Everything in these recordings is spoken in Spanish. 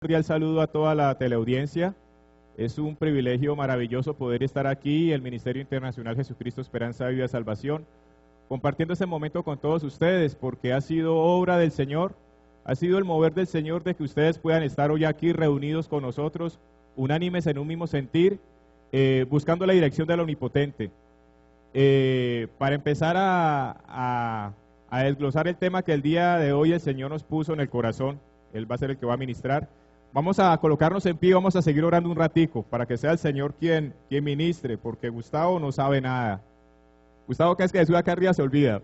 Cordial saludo a toda la teleaudiencia. Es un privilegio maravilloso poder estar aquí, el Ministerio Internacional Jesucristo Esperanza de Vida y Salvación, compartiendo este momento con todos ustedes, porque ha sido obra del Señor, ha sido el mover del Señor de que ustedes puedan estar hoy aquí reunidos con nosotros, unánimes en un mismo sentir, buscando la dirección del Omnipotente. Para empezar a desglosar el tema que el día de hoy el Señor nos puso en el corazón, Él va a ser el que va a ministrar. Vamos a colocarnos en pie, vamos a seguir orando un ratico para que sea el Señor quien ministre, porque Gustavo no sabe nada. Gustavo cada vez que sube acá arriba se olvida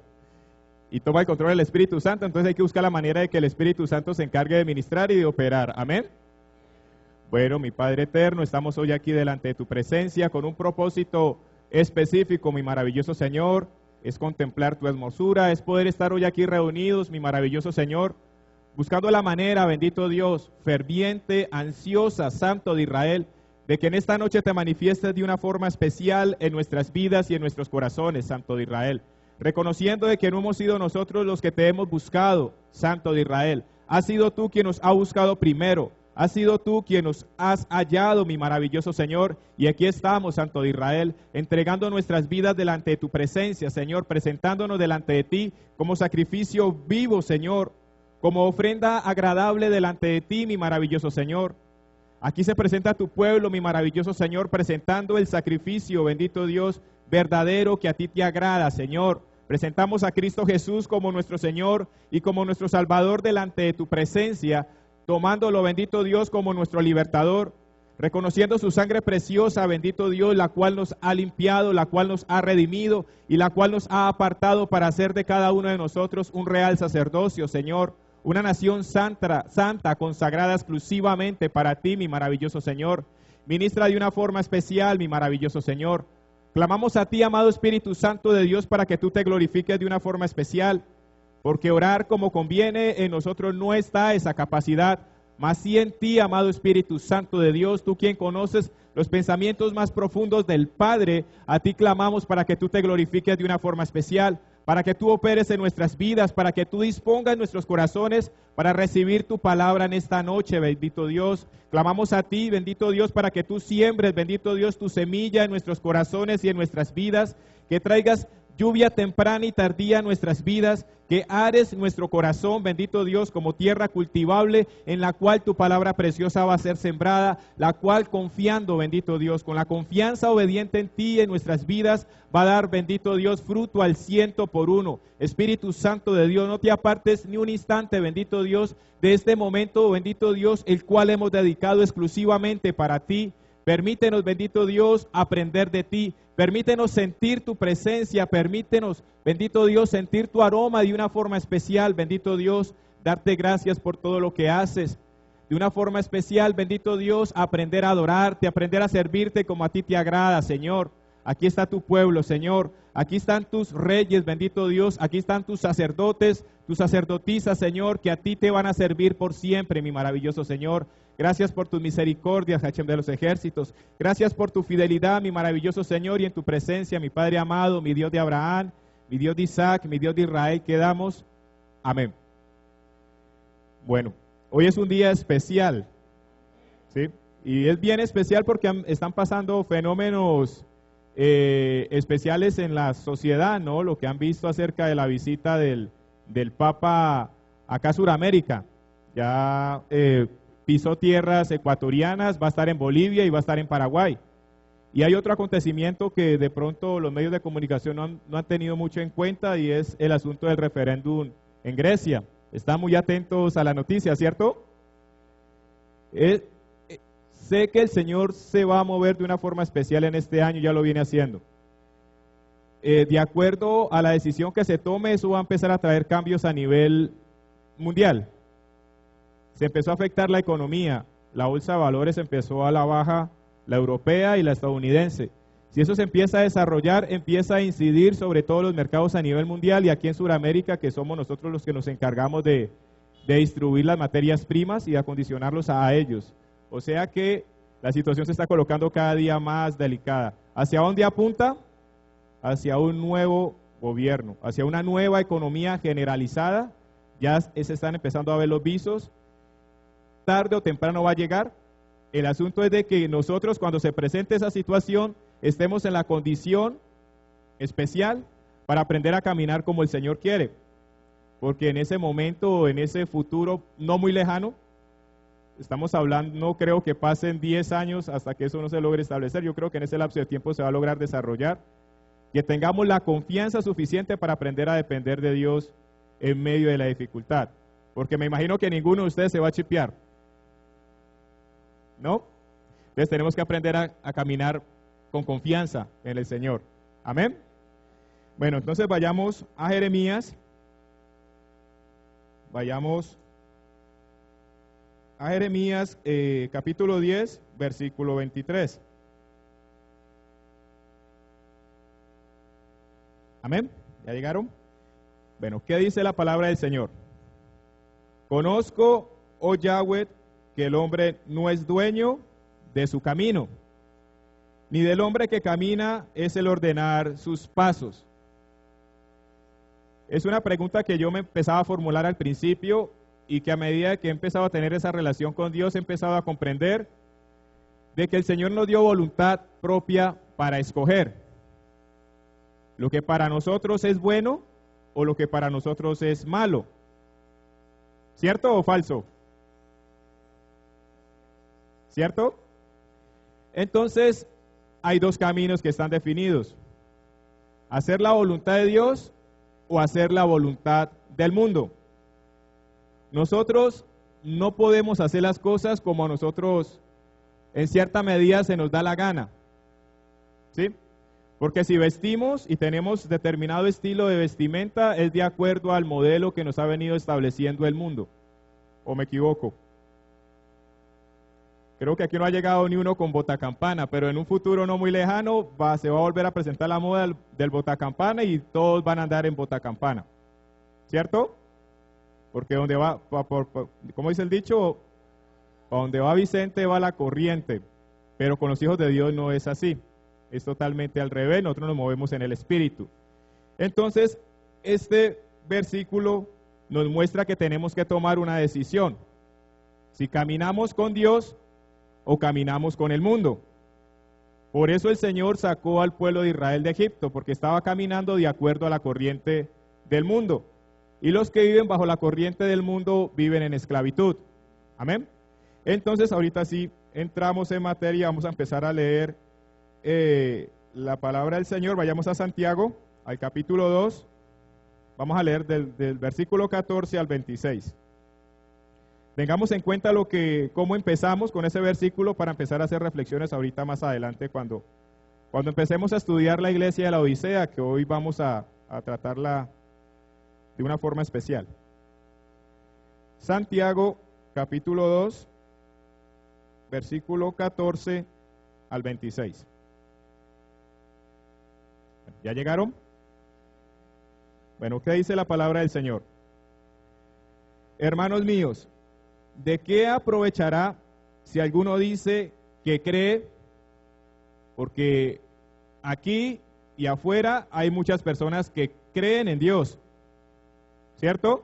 y toma el control del Espíritu Santo, entonces hay que buscar la manera de que el Espíritu Santo se encargue de ministrar y de operar. Amén. Bueno, mi Padre eterno, estamos hoy aquí delante de tu presencia con un propósito específico, mi maravilloso Señor, es contemplar tu hermosura, es poder estar hoy aquí reunidos, mi maravilloso Señor, buscando la manera, bendito Dios, ferviente, ansiosa, Santo de Israel, de que en esta noche te manifiestes de una forma especial en nuestras vidas y en nuestros corazones, Santo de Israel, reconociendo de que no hemos sido nosotros los que te hemos buscado, Santo de Israel, has sido tú quien nos ha buscado primero, has sido tú quien nos has hallado, mi maravilloso Señor, y aquí estamos, Santo de Israel, entregando nuestras vidas delante de tu presencia, Señor, presentándonos delante de ti como sacrificio vivo, Señor, como ofrenda agradable delante de ti, mi maravilloso Señor. Aquí se presenta tu pueblo, mi maravilloso Señor, presentando el sacrificio, bendito Dios, verdadero que a ti te agrada, Señor. Presentamos a Cristo Jesús como nuestro Señor y como nuestro Salvador delante de tu presencia, tomándolo, bendito Dios, como nuestro libertador, reconociendo su sangre preciosa, bendito Dios, la cual nos ha limpiado, la cual nos ha redimido y la cual nos ha apartado para hacer de cada uno de nosotros un real sacerdocio, Señor. Una nación santa, consagrada exclusivamente para ti, mi maravilloso Señor. Ministra de una forma especial, mi maravilloso Señor. Clamamos a ti, amado Espíritu Santo de Dios, para que tú te glorifiques de una forma especial, porque orar como conviene en nosotros no está esa capacidad, mas sí en ti, amado Espíritu Santo de Dios, tú quien conoces los pensamientos más profundos del Padre, a ti clamamos para que tú te glorifiques de una forma especial, para que tú operes en nuestras vidas, para que tú dispongas nuestros corazones para recibir tu palabra en esta noche, bendito Dios. Clamamos a ti, bendito Dios, para que tú siembres, bendito Dios, tu semilla en nuestros corazones y en nuestras vidas, que traigas lluvia temprana y tardía en nuestras vidas, que ares nuestro corazón, bendito Dios, como tierra cultivable en la cual tu palabra preciosa va a ser sembrada, la cual confiando, bendito Dios, con la confianza obediente en ti en nuestras vidas, va a dar, bendito Dios, fruto al 100%. Espíritu Santo de Dios, no te apartes ni un instante, bendito Dios, de este momento, bendito Dios, el cual hemos dedicado exclusivamente para ti. Permítenos, bendito Dios, aprender de ti. Permítenos sentir tu presencia, permítenos, bendito Dios, sentir tu aroma de una forma especial, bendito Dios, darte gracias por todo lo que haces. De una forma especial, bendito Dios, aprender a adorarte, aprender a servirte como a ti te agrada, Señor. Aquí está tu pueblo, Señor. Aquí están tus reyes, bendito Dios. Aquí están tus sacerdotes, tus sacerdotisas, Señor, que a ti te van a servir por siempre, mi maravilloso Señor. Gracias por tus misericordias, Hashem de los ejércitos. Gracias por tu fidelidad, mi maravilloso Señor, y en tu presencia, mi Padre amado, mi Dios de Abraham, mi Dios de Isaac, mi Dios de Israel, quedamos. Amén. Bueno, hoy es un día especial, ¿sí? Y es bien especial porque están pasando fenómenos especiales en la sociedad, ¿no? Lo que han visto acerca de la visita del Papa acá a Sudamérica. Ya pisó tierras ecuatorianas, va a estar en Bolivia y va a estar en Paraguay. Y hay otro acontecimiento que de pronto los medios de comunicación no han tenido mucho en cuenta, y es el asunto del referéndum en Grecia. Están muy atentos a la noticia, ¿cierto? Sé que el Señor se va a mover de una forma especial en este año, ya lo viene haciendo. De acuerdo a la decisión que se tome, eso va a empezar a traer cambios a nivel mundial. Se empezó a afectar la economía, la bolsa de valores empezó a la baja, la europea y la estadounidense. Si eso se empieza a desarrollar, empieza a incidir sobre todos los mercados a nivel mundial, y aquí en Sudamérica, que somos nosotros los que nos encargamos de distribuir las materias primas y acondicionarlos a ellos. O sea que la situación se está colocando cada día más delicada. ¿Hacia dónde apunta? Hacia un nuevo gobierno, hacia una nueva economía generalizada. Ya se están empezando a ver los visos. tarde o temprano va a llegar. El asunto es de que nosotros, cuando se presente esa situación, estemos en la condición especial para aprender a caminar como el Señor quiere. Porque en ese momento, en ese futuro no muy lejano, estamos hablando, no creo que pasen 10 años hasta que eso no se logre establecer. Yo creo que en ese lapso de tiempo se va a lograr desarrollar, que tengamos la confianza suficiente para aprender a depender de Dios en medio de la dificultad. Porque me imagino que ninguno de ustedes se va a chipear, ¿no? Entonces tenemos que aprender a caminar con confianza en el Señor. Amén. Bueno, entonces vayamos a Jeremías. Vayamos a Jeremías capítulo 10, versículo 23. Amén. ¿Ya llegaron? Bueno, ¿qué dice la palabra del Señor? Conozco, oh Yahweh, que el hombre no es dueño de su camino, ni del hombre que camina es el ordenar sus pasos. Es una pregunta que yo me empezaba a formular al principio y que a medida que he empezado a tener esa relación con Dios he empezado a comprender de que el Señor nos dio voluntad propia para escoger lo que para nosotros es bueno o lo que para nosotros es malo. ¿Cierto o falso? ¿Cierto? Entonces, hay dos caminos que están definidos: hacer la voluntad de Dios o hacer la voluntad del mundo. Nosotros no podemos hacer las cosas como a nosotros en cierta medida se nos da la gana, ¿sí? Porque si vestimos y tenemos determinado estilo de vestimenta, es de acuerdo al modelo que nos ha venido estableciendo el mundo. ¿O me equivoco? Creo que aquí no ha llegado ni uno con botacampana, pero en un futuro no muy lejano se va a volver a presentar la moda del botacampana y todos van a andar en botacampana. ¿Cierto? Porque donde va, como dice el dicho, a donde va Vicente va la corriente, pero con los hijos de Dios no es así. Es totalmente al revés, nosotros nos movemos en el Espíritu. Entonces, este versículo nos muestra que tenemos que tomar una decisión. Si caminamos con Dios o caminamos con el mundo. Por eso el Señor sacó al pueblo de Israel de Egipto, porque estaba caminando de acuerdo a la corriente del mundo. Y los que viven bajo la corriente del mundo viven en esclavitud. Amén. Entonces, ahorita sí entramos en materia, vamos a empezar a leer la palabra del Señor. Vayamos a Santiago, al capítulo 2. Vamos a leer del versículo 14 al 26. Tengamos en cuenta cómo empezamos con ese versículo para empezar a hacer reflexiones ahorita más adelante cuando empecemos a estudiar la iglesia de la Odisea, que hoy vamos a tratarla de una forma especial. Santiago, capítulo 2, versículo 14 al 26. ¿Ya llegaron? Bueno, ¿qué dice la palabra del Señor? Hermanos míos, ¿de qué aprovechará si alguno dice que cree? Porque aquí y afuera hay muchas personas que creen en Dios, ¿cierto?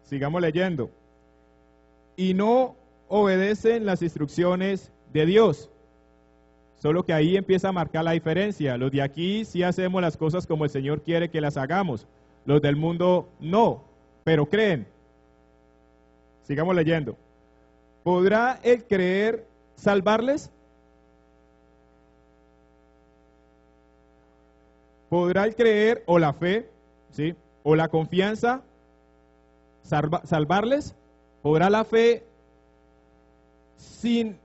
Sigamos leyendo. Y no obedecen las instrucciones de Dios. Solo que ahí empieza a marcar la diferencia. Los de aquí sí hacemos las cosas como el Señor quiere que las hagamos. Los del mundo no, pero creen. Sigamos leyendo. ¿Podrá el creer salvarles? ¿Podrá el creer o la fe, ¿sí?, o la confianza salvarles? ¿Podrá la fe sin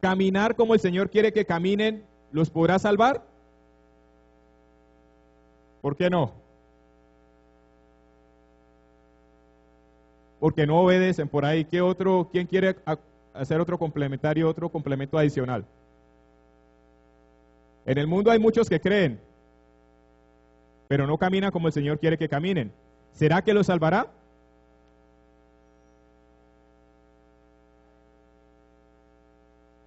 caminar como el Señor quiere que caminen, los podrá salvar? ¿Por qué no? Porque no obedecen por ahí. ¿Quién quiere hacer otro complemento adicional? En el mundo hay muchos que creen, pero no caminan como el Señor quiere que caminen. ¿Será que los salvará?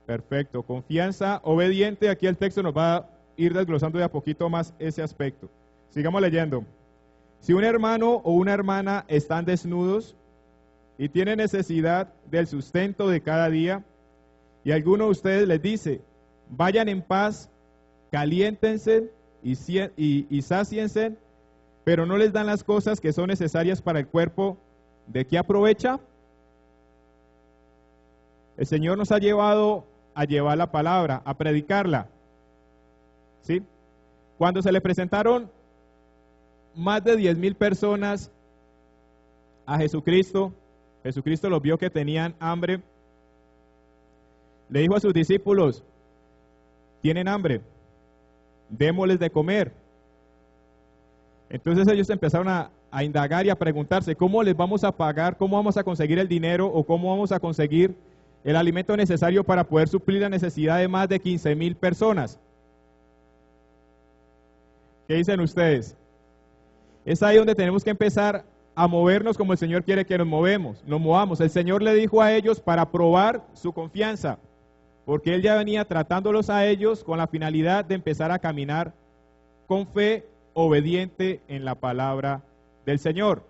Perfecto. Confianza obediente. Aquí el texto nos va a ir desglosando de a poquito más ese aspecto. Sigamos leyendo. Si un hermano o una hermana están desnudos y tiene necesidad del sustento de cada día, y alguno de ustedes les dice, vayan en paz, caliéntense y sáciense, pero no les dan las cosas que son necesarias para el cuerpo, ¿de qué aprovecha? El Señor nos ha llevado a llevar la palabra, a predicarla, ¿sí? Cuando se le presentaron más de 10,000 personas a Jesucristo, Jesucristo los vio que tenían hambre, le dijo a sus discípulos, ¿tienen hambre? Démosles de comer. Entonces ellos empezaron a indagar y a preguntarse, ¿cómo les vamos a pagar? ¿Cómo vamos a conseguir el dinero? ¿O cómo vamos a conseguir el alimento necesario para poder suplir la necesidad de más de 15,000 personas? ¿Qué dicen ustedes? Es ahí donde tenemos que empezar a movernos como el Señor quiere que nos movamos. El Señor le dijo a ellos para probar su confianza, porque Él ya venía tratándolos a ellos con la finalidad de empezar a caminar con fe, obediente en la palabra del Señor.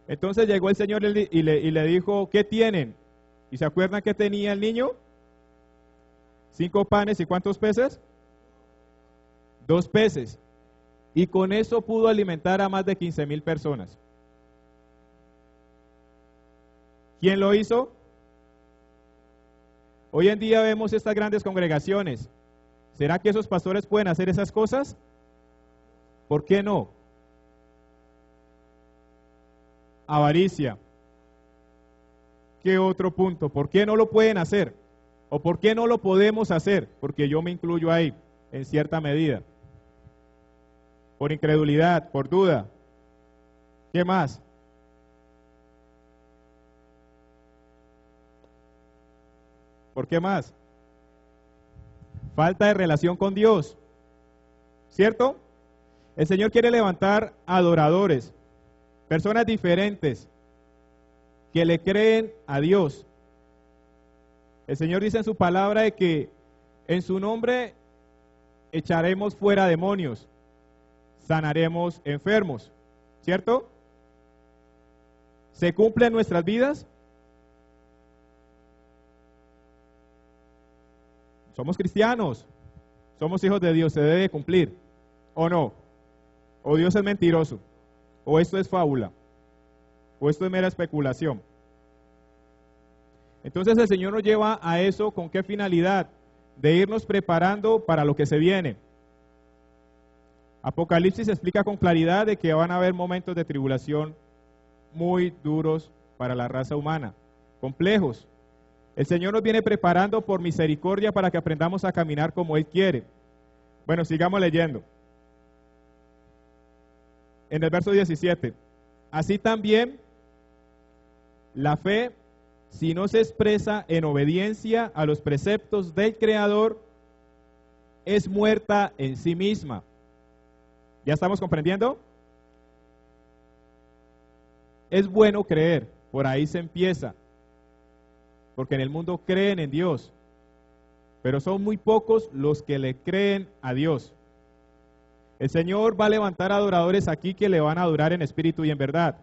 Entonces llegó el Señor y le dijo, ¿qué tienen? ¿Y se acuerdan qué tenía el niño? 5 panes y ¿cuántos peces? 2 peces. Y con eso pudo alimentar a más de 15,000 personas. ¿Quién lo hizo? Hoy en día vemos estas grandes congregaciones. ¿Será que esos pastores pueden hacer esas cosas? ¿Por qué no? Avaricia. ¿Qué otro punto? ¿Por qué no lo pueden hacer? ¿O por qué no lo podemos hacer? Porque yo me incluyo ahí, en cierta medida. Por incredulidad, por duda. ¿Qué más? ¿Por qué más? Falta de relación con Dios. ¿Cierto? El Señor quiere levantar adoradores, personas diferentes, que le creen a Dios. El Señor dice en su palabra de que en su nombre echaremos fuera demonios, sanaremos enfermos, ¿cierto? ¿Se cumple en nuestras vidas? Somos cristianos, somos hijos de Dios, se debe cumplir, ¿o no? ¿O Dios es mentiroso? ¿O esto es fábula? ¿O esto es mera especulación? Entonces el Señor nos lleva a eso, ¿con qué finalidad? De irnos preparando para lo que se viene. Apocalipsis explica con claridad de que van a haber momentos de tribulación muy duros para la raza humana, complejos. El Señor nos viene preparando por misericordia para que aprendamos a caminar como Él quiere. Bueno, sigamos leyendo. En el verso 17, así también la fe, si no se expresa en obediencia a los preceptos del Creador, es muerta en sí misma. ¿Ya estamos comprendiendo? Es bueno creer, por ahí se empieza, porque en el mundo creen en Dios, pero son muy pocos los que le creen a Dios. El Señor va a levantar adoradores aquí que le van a adorar en espíritu y en verdad.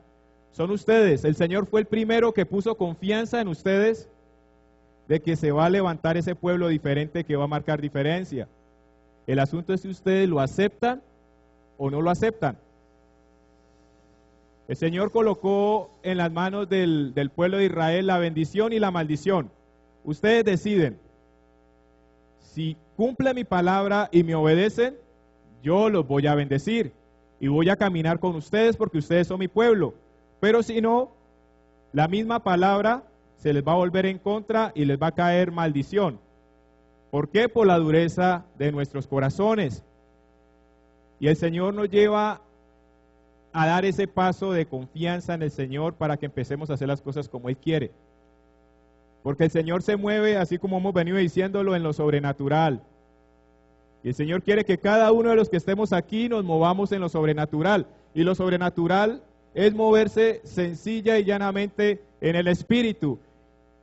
Son ustedes. El Señor fue el primero que puso confianza en ustedes de que se va a levantar ese pueblo diferente que va a marcar diferencia. El asunto es si ustedes lo aceptan o no lo aceptan. El Señor colocó en las manos del pueblo de Israel la bendición y la maldición. Ustedes deciden. Si cumplen mi palabra y me obedecen, yo los voy a bendecir y voy a caminar con ustedes porque ustedes son mi pueblo. Pero si no, la misma palabra se les va a volver en contra y les va a caer maldición. ¿Por qué? Por la dureza de nuestros corazones. Y el Señor nos lleva a dar ese paso de confianza en el Señor para que empecemos a hacer las cosas como Él quiere. Porque el Señor se mueve, así como hemos venido diciéndolo, en lo sobrenatural. Y el Señor quiere que cada uno de los que estemos aquí nos movamos en lo sobrenatural. Y lo sobrenatural es moverse sencilla y llanamente en el Espíritu.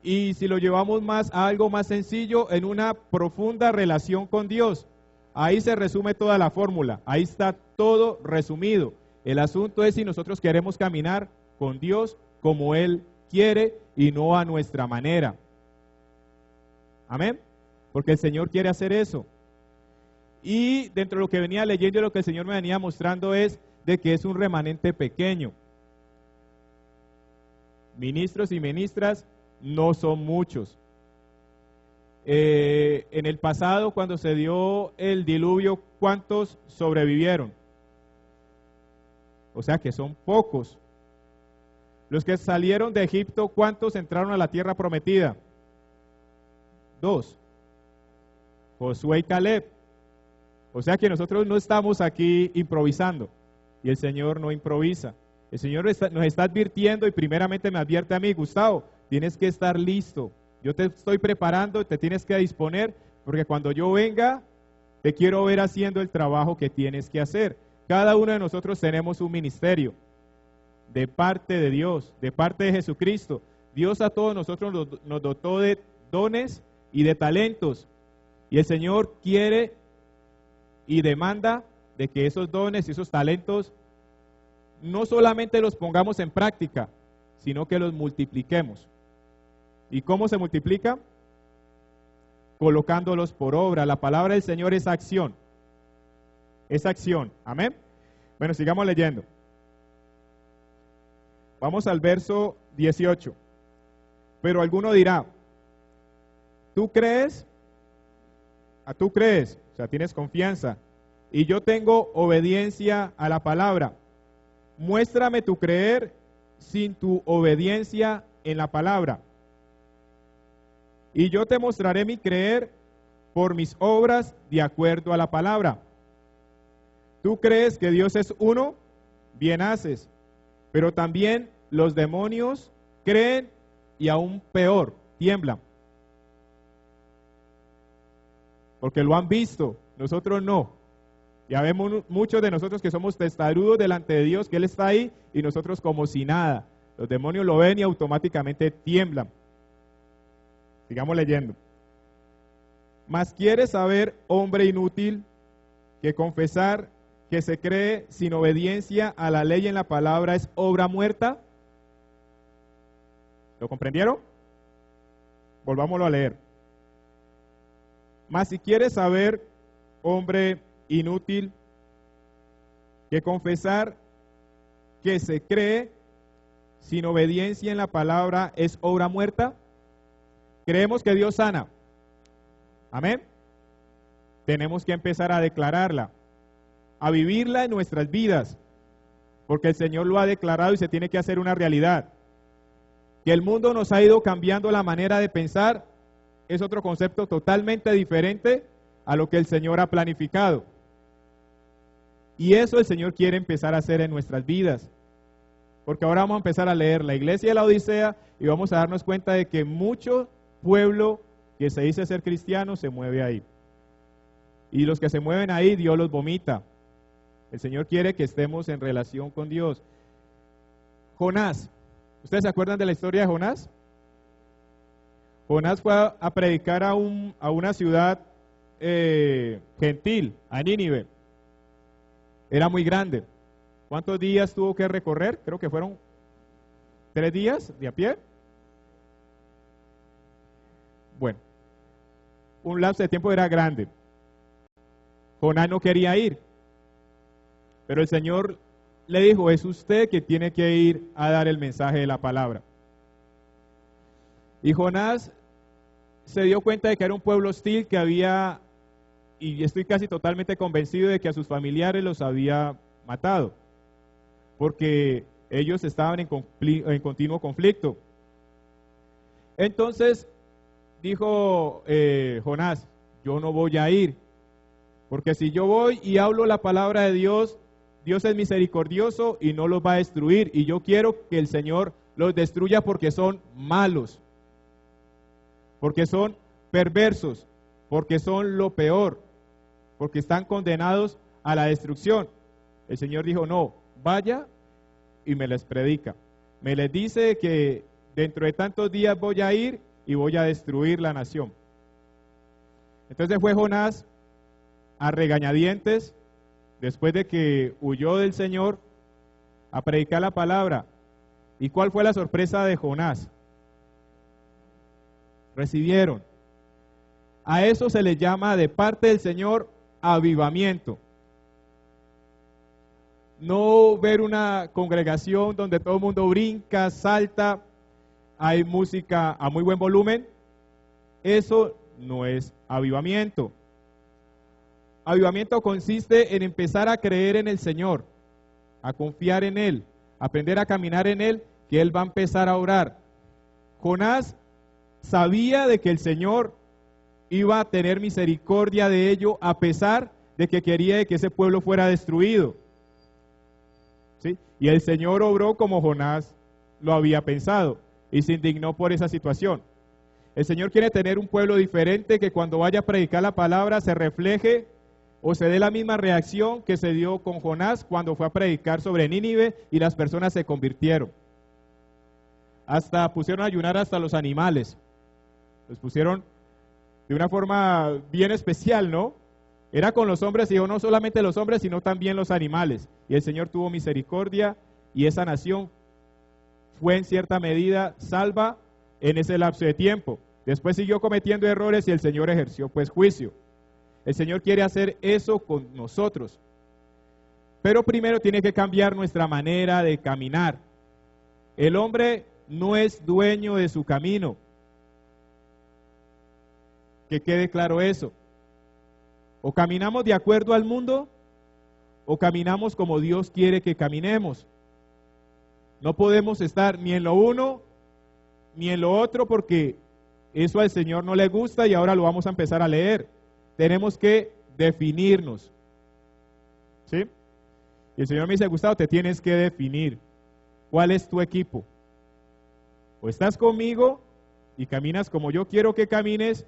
Y si lo llevamos más a algo más sencillo, en una profunda relación con Dios. Ahí se resume toda la fórmula, ahí está todo resumido. El asunto es si nosotros queremos caminar con Dios como Él quiere y no a nuestra manera. Amén. Porque el Señor quiere hacer eso. Y dentro de lo que venía leyendo, lo que el Señor me venía mostrando es de que es un remanente pequeño. Ministros y ministras no son muchos. En el pasado, cuando se dio el diluvio, ¿cuántos sobrevivieron? O sea que son pocos. Los que salieron de Egipto, ¿cuántos entraron a la tierra prometida? 2. Josué y Caleb. O sea que nosotros no estamos aquí improvisando, y el Señor no improvisa. El Señor nos está advirtiendo, y primeramente me advierte a mí: Gustavo, tienes que estar listo. Yo te estoy preparando, te tienes que disponer, porque cuando yo venga, te quiero ver haciendo el trabajo que tienes que hacer. Cada uno de nosotros tenemos un ministerio de parte de Dios, de parte de Jesucristo. Dios a todos nosotros nos dotó de dones y de talentos, y el Señor quiere y demanda de que esos dones y esos talentos no solamente los pongamos en práctica, sino que los multipliquemos. ¿Y cómo se multiplica? Colocándolos por obra. La palabra del Señor es acción. Es acción. Amén. Bueno, sigamos leyendo. Vamos al verso 18. Pero alguno dirá: ¿tú crees? ¿Tú crees? O sea, tienes confianza. Y yo tengo obediencia a la palabra. Muéstrame tu creer sin tu obediencia en la palabra. Y yo te mostraré mi creer por mis obras de acuerdo a la palabra. ¿Tú crees que Dios es uno? Bien haces. Pero también los demonios creen y aún peor, tiemblan. Porque lo han visto, nosotros no. Ya vemos muchos de nosotros que somos testarudos delante de Dios, que Él está ahí, y nosotros como si nada. Los demonios lo ven y automáticamente tiemblan. Sigamos leyendo. Mas ¿quieres saber, hombre inútil, que confesar que se cree sin obediencia a la ley en la palabra es obra muerta? ¿Lo comprendieron? Volvámoslo a leer. Mas si quieres saber, hombre inútil, que confesar que se cree sin obediencia en la palabra es obra muerta. Creemos que Dios sana. Amén. Tenemos que empezar a declararla, a vivirla en nuestras vidas, porque el Señor lo ha declarado y se tiene que hacer una realidad. Que el mundo nos ha ido cambiando la manera de pensar es otro concepto totalmente diferente a lo que el Señor ha planificado. Y eso el Señor quiere empezar a hacer en nuestras vidas. Porque ahora vamos a empezar a leer la iglesia de la Odisea y vamos a darnos cuenta de que mucho pueblo que se dice ser cristiano se mueve ahí. Y los que se mueven ahí, Dios los vomita. El Señor quiere que estemos en relación con Dios. Jonás. ¿Ustedes se acuerdan de la historia de Jonás? Jonás fue a predicar a una ciudad gentil, a Nínive. Era muy grande. ¿Cuántos días tuvo que recorrer? Creo que fueron 3 días de a pie. Bueno, un lapso de tiempo era grande. Jonás no quería ir, pero el Señor le dijo: es usted que tiene que ir a dar el mensaje de la palabra. Y Jonás se dio cuenta de que era un pueblo hostil que había, y estoy casi totalmente convencido de que a sus familiares los había matado, porque ellos estaban en continuo conflicto. Entonces dijo Jonás: yo no voy a ir, porque si yo voy y hablo la palabra de Dios, Dios es misericordioso y no los va a destruir, y yo quiero que el Señor los destruya porque son malos, porque son perversos, porque son lo peor, porque están condenados a la destrucción. El Señor dijo: no, vaya y me les predica. Me les dice que dentro de tantos días voy a ir y voy a destruir la nación. Entonces fue Jonás a regañadientes, después de que huyó del Señor, a predicar la palabra. ¿Y cuál fue la sorpresa de Jonás? Recibieron. A eso se le llama de parte del Señor avivamiento. No ver una congregación donde todo el mundo brinca, salta, hay música a muy buen volumen. Eso no es avivamiento. Avivamiento consiste en empezar a creer en el Señor, a confiar en Él, aprender a caminar en Él, que Él va a empezar a orar. Jonás sabía de que el Señor iba a tener misericordia de ello, a pesar de que quería que ese pueblo fuera destruido. ¿Sí? Y el Señor obró como Jonás lo había pensado y se indignó por esa situación. El Señor quiere tener un pueblo diferente, que cuando vaya a predicar la palabra se refleje o se dé la misma reacción que se dio con Jonás cuando fue a predicar sobre Nínive y las personas se convirtieron. Hasta pusieron a ayunar hasta los animales. Los pusieron de una forma bien especial, ¿no? Era con los hombres, y no solamente los hombres, sino también los animales. Y el Señor tuvo misericordia y esa nación fue en cierta medida salva en ese lapso de tiempo. Después siguió cometiendo errores y el Señor ejerció pues juicio. El Señor quiere hacer eso con nosotros. Pero primero tiene que cambiar nuestra manera de caminar. El hombre no es dueño de su camino. Que quede claro eso. O caminamos de acuerdo al mundo, o caminamos como Dios quiere que caminemos. No podemos estar ni en lo uno, ni en lo otro, porque eso al Señor no le gusta y ahora lo vamos a empezar a leer. Tenemos que definirnos. ¿Sí? Y el Señor me dice, Gustavo, te tienes que definir. ¿Cuál es tu equipo? O estás conmigo y caminas como yo quiero que camines,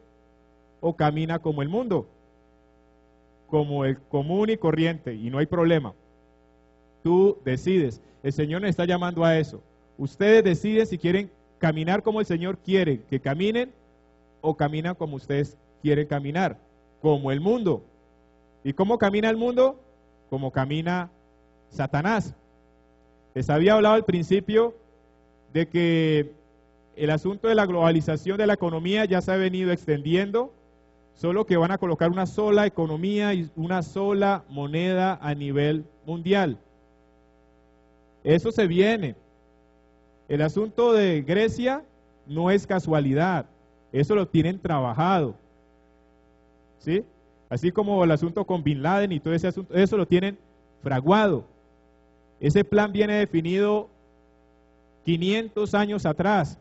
o camina como el mundo, como el común y corriente, y no hay problema. Tú decides. El Señor nos está llamando a eso. Ustedes deciden si quieren caminar como el Señor quiere que caminen, o caminan como ustedes quieren caminar, como el mundo. ¿Y cómo camina el mundo? Como camina Satanás. Les había hablado al principio de que el asunto de la globalización de la economía ya se ha venido extendiendo, solo que van a colocar una sola economía y una sola moneda a nivel mundial. Eso se viene. El asunto de Grecia no es casualidad, eso lo tienen trabajado. ¿Sí? Así como el asunto con Bin Laden y todo ese asunto, eso lo tienen fraguado. Ese plan viene definido 500 años atrás.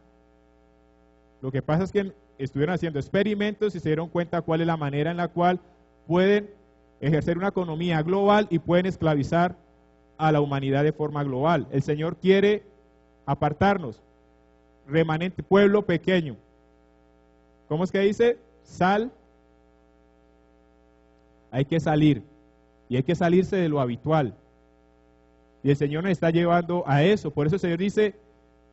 Lo que pasa es que estuvieron haciendo experimentos y se dieron cuenta cuál es la manera en la cual pueden ejercer una economía global y pueden esclavizar a la humanidad de forma global. El Señor quiere apartarnos, remanente, pueblo pequeño. ¿Cómo es que dice? Sal. Hay que salir y hay que salirse de lo habitual. Y el Señor nos está llevando a eso. Por eso el Señor dice,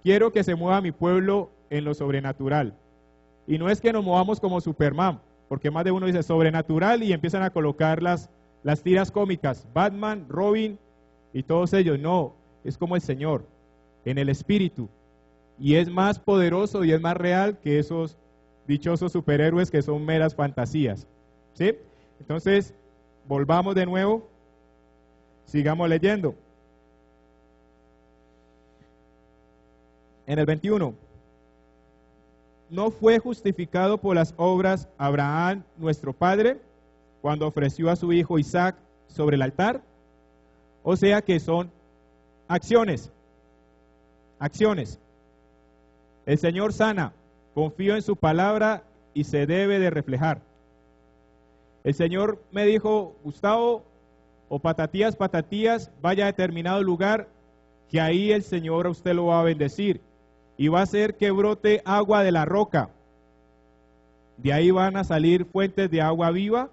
quiero que se mueva mi pueblo en lo sobrenatural. Y no es que nos movamos como Superman, porque más de uno dice sobrenatural y empiezan a colocar las tiras cómicas, Batman, Robin y todos ellos. No, es como el Señor, en el espíritu. Y es más poderoso y es más real que esos dichosos superhéroes que son meras fantasías. ¿Sí? Entonces, volvamos de nuevo, sigamos leyendo. En el 21. ¿No fue justificado por las obras Abraham, nuestro padre, cuando ofreció a su hijo Isaac sobre el altar? O sea que son acciones. Acciones. El Señor sana, confío en su palabra y se debe de reflejar. El Señor me dijo, Gustavo, o patatías, vaya a determinado lugar, que ahí el Señor a usted lo va a bendecir. Y va a hacer que brote agua de la roca. De ahí van a salir fuentes de agua viva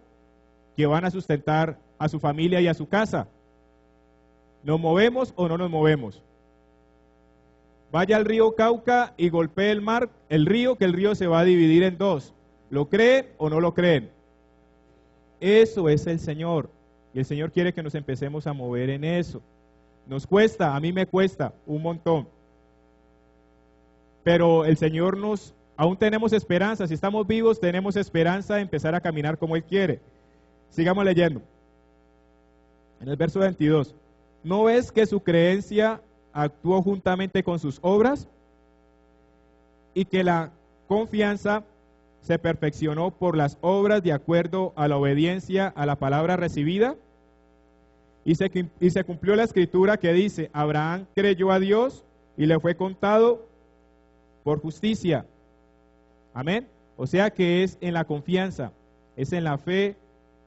que van a sustentar a su familia y a su casa. ¿Nos movemos o no nos movemos? Vaya al río Cauca y golpee el río, que el río se va a dividir en dos. ¿Lo creen o no lo creen? Eso es el Señor. Y el Señor quiere que nos empecemos a mover en eso. Nos cuesta, a mí me cuesta un montón. pero el Señor aún tenemos esperanza, si estamos vivos tenemos esperanza de empezar a caminar como Él quiere. Sigamos leyendo. En el verso 22, ¿no ves que su creencia actuó juntamente con sus obras? Y que la confianza se perfeccionó por las obras de acuerdo a la obediencia a la palabra recibida. Y se cumplió la escritura que dice, Abraham creyó a Dios y le fue contado por justicia. Amén. O sea que es en la confianza, es en la fe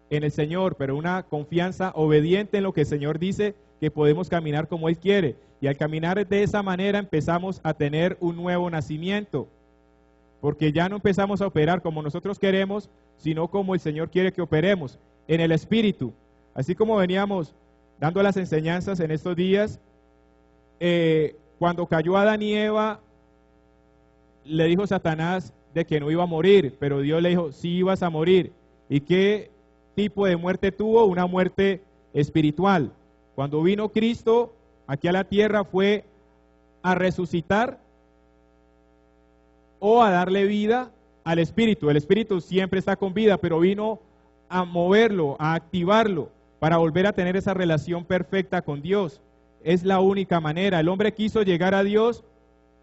en el Señor, pero una confianza obediente en lo que el Señor dice, que podemos caminar como Él quiere. Y al caminar de esa manera empezamos a tener un nuevo nacimiento, porque ya no empezamos a operar como nosotros queremos, sino como el Señor quiere que operemos, en el Espíritu. Así como veníamos dando las enseñanzas en estos días, cuando cayó Adán y Eva, le dijo Satanás de que no iba a morir, pero Dios le dijo, sí ibas a morir. ¿Y qué tipo de muerte tuvo? Una muerte espiritual. Cuando vino Cristo aquí a la tierra fue a resucitar o a darle vida al espíritu. El espíritu siempre está con vida, pero vino a moverlo, a activarlo, para volver a tener esa relación perfecta con Dios. Es la única manera. El hombre quiso llegar a Dios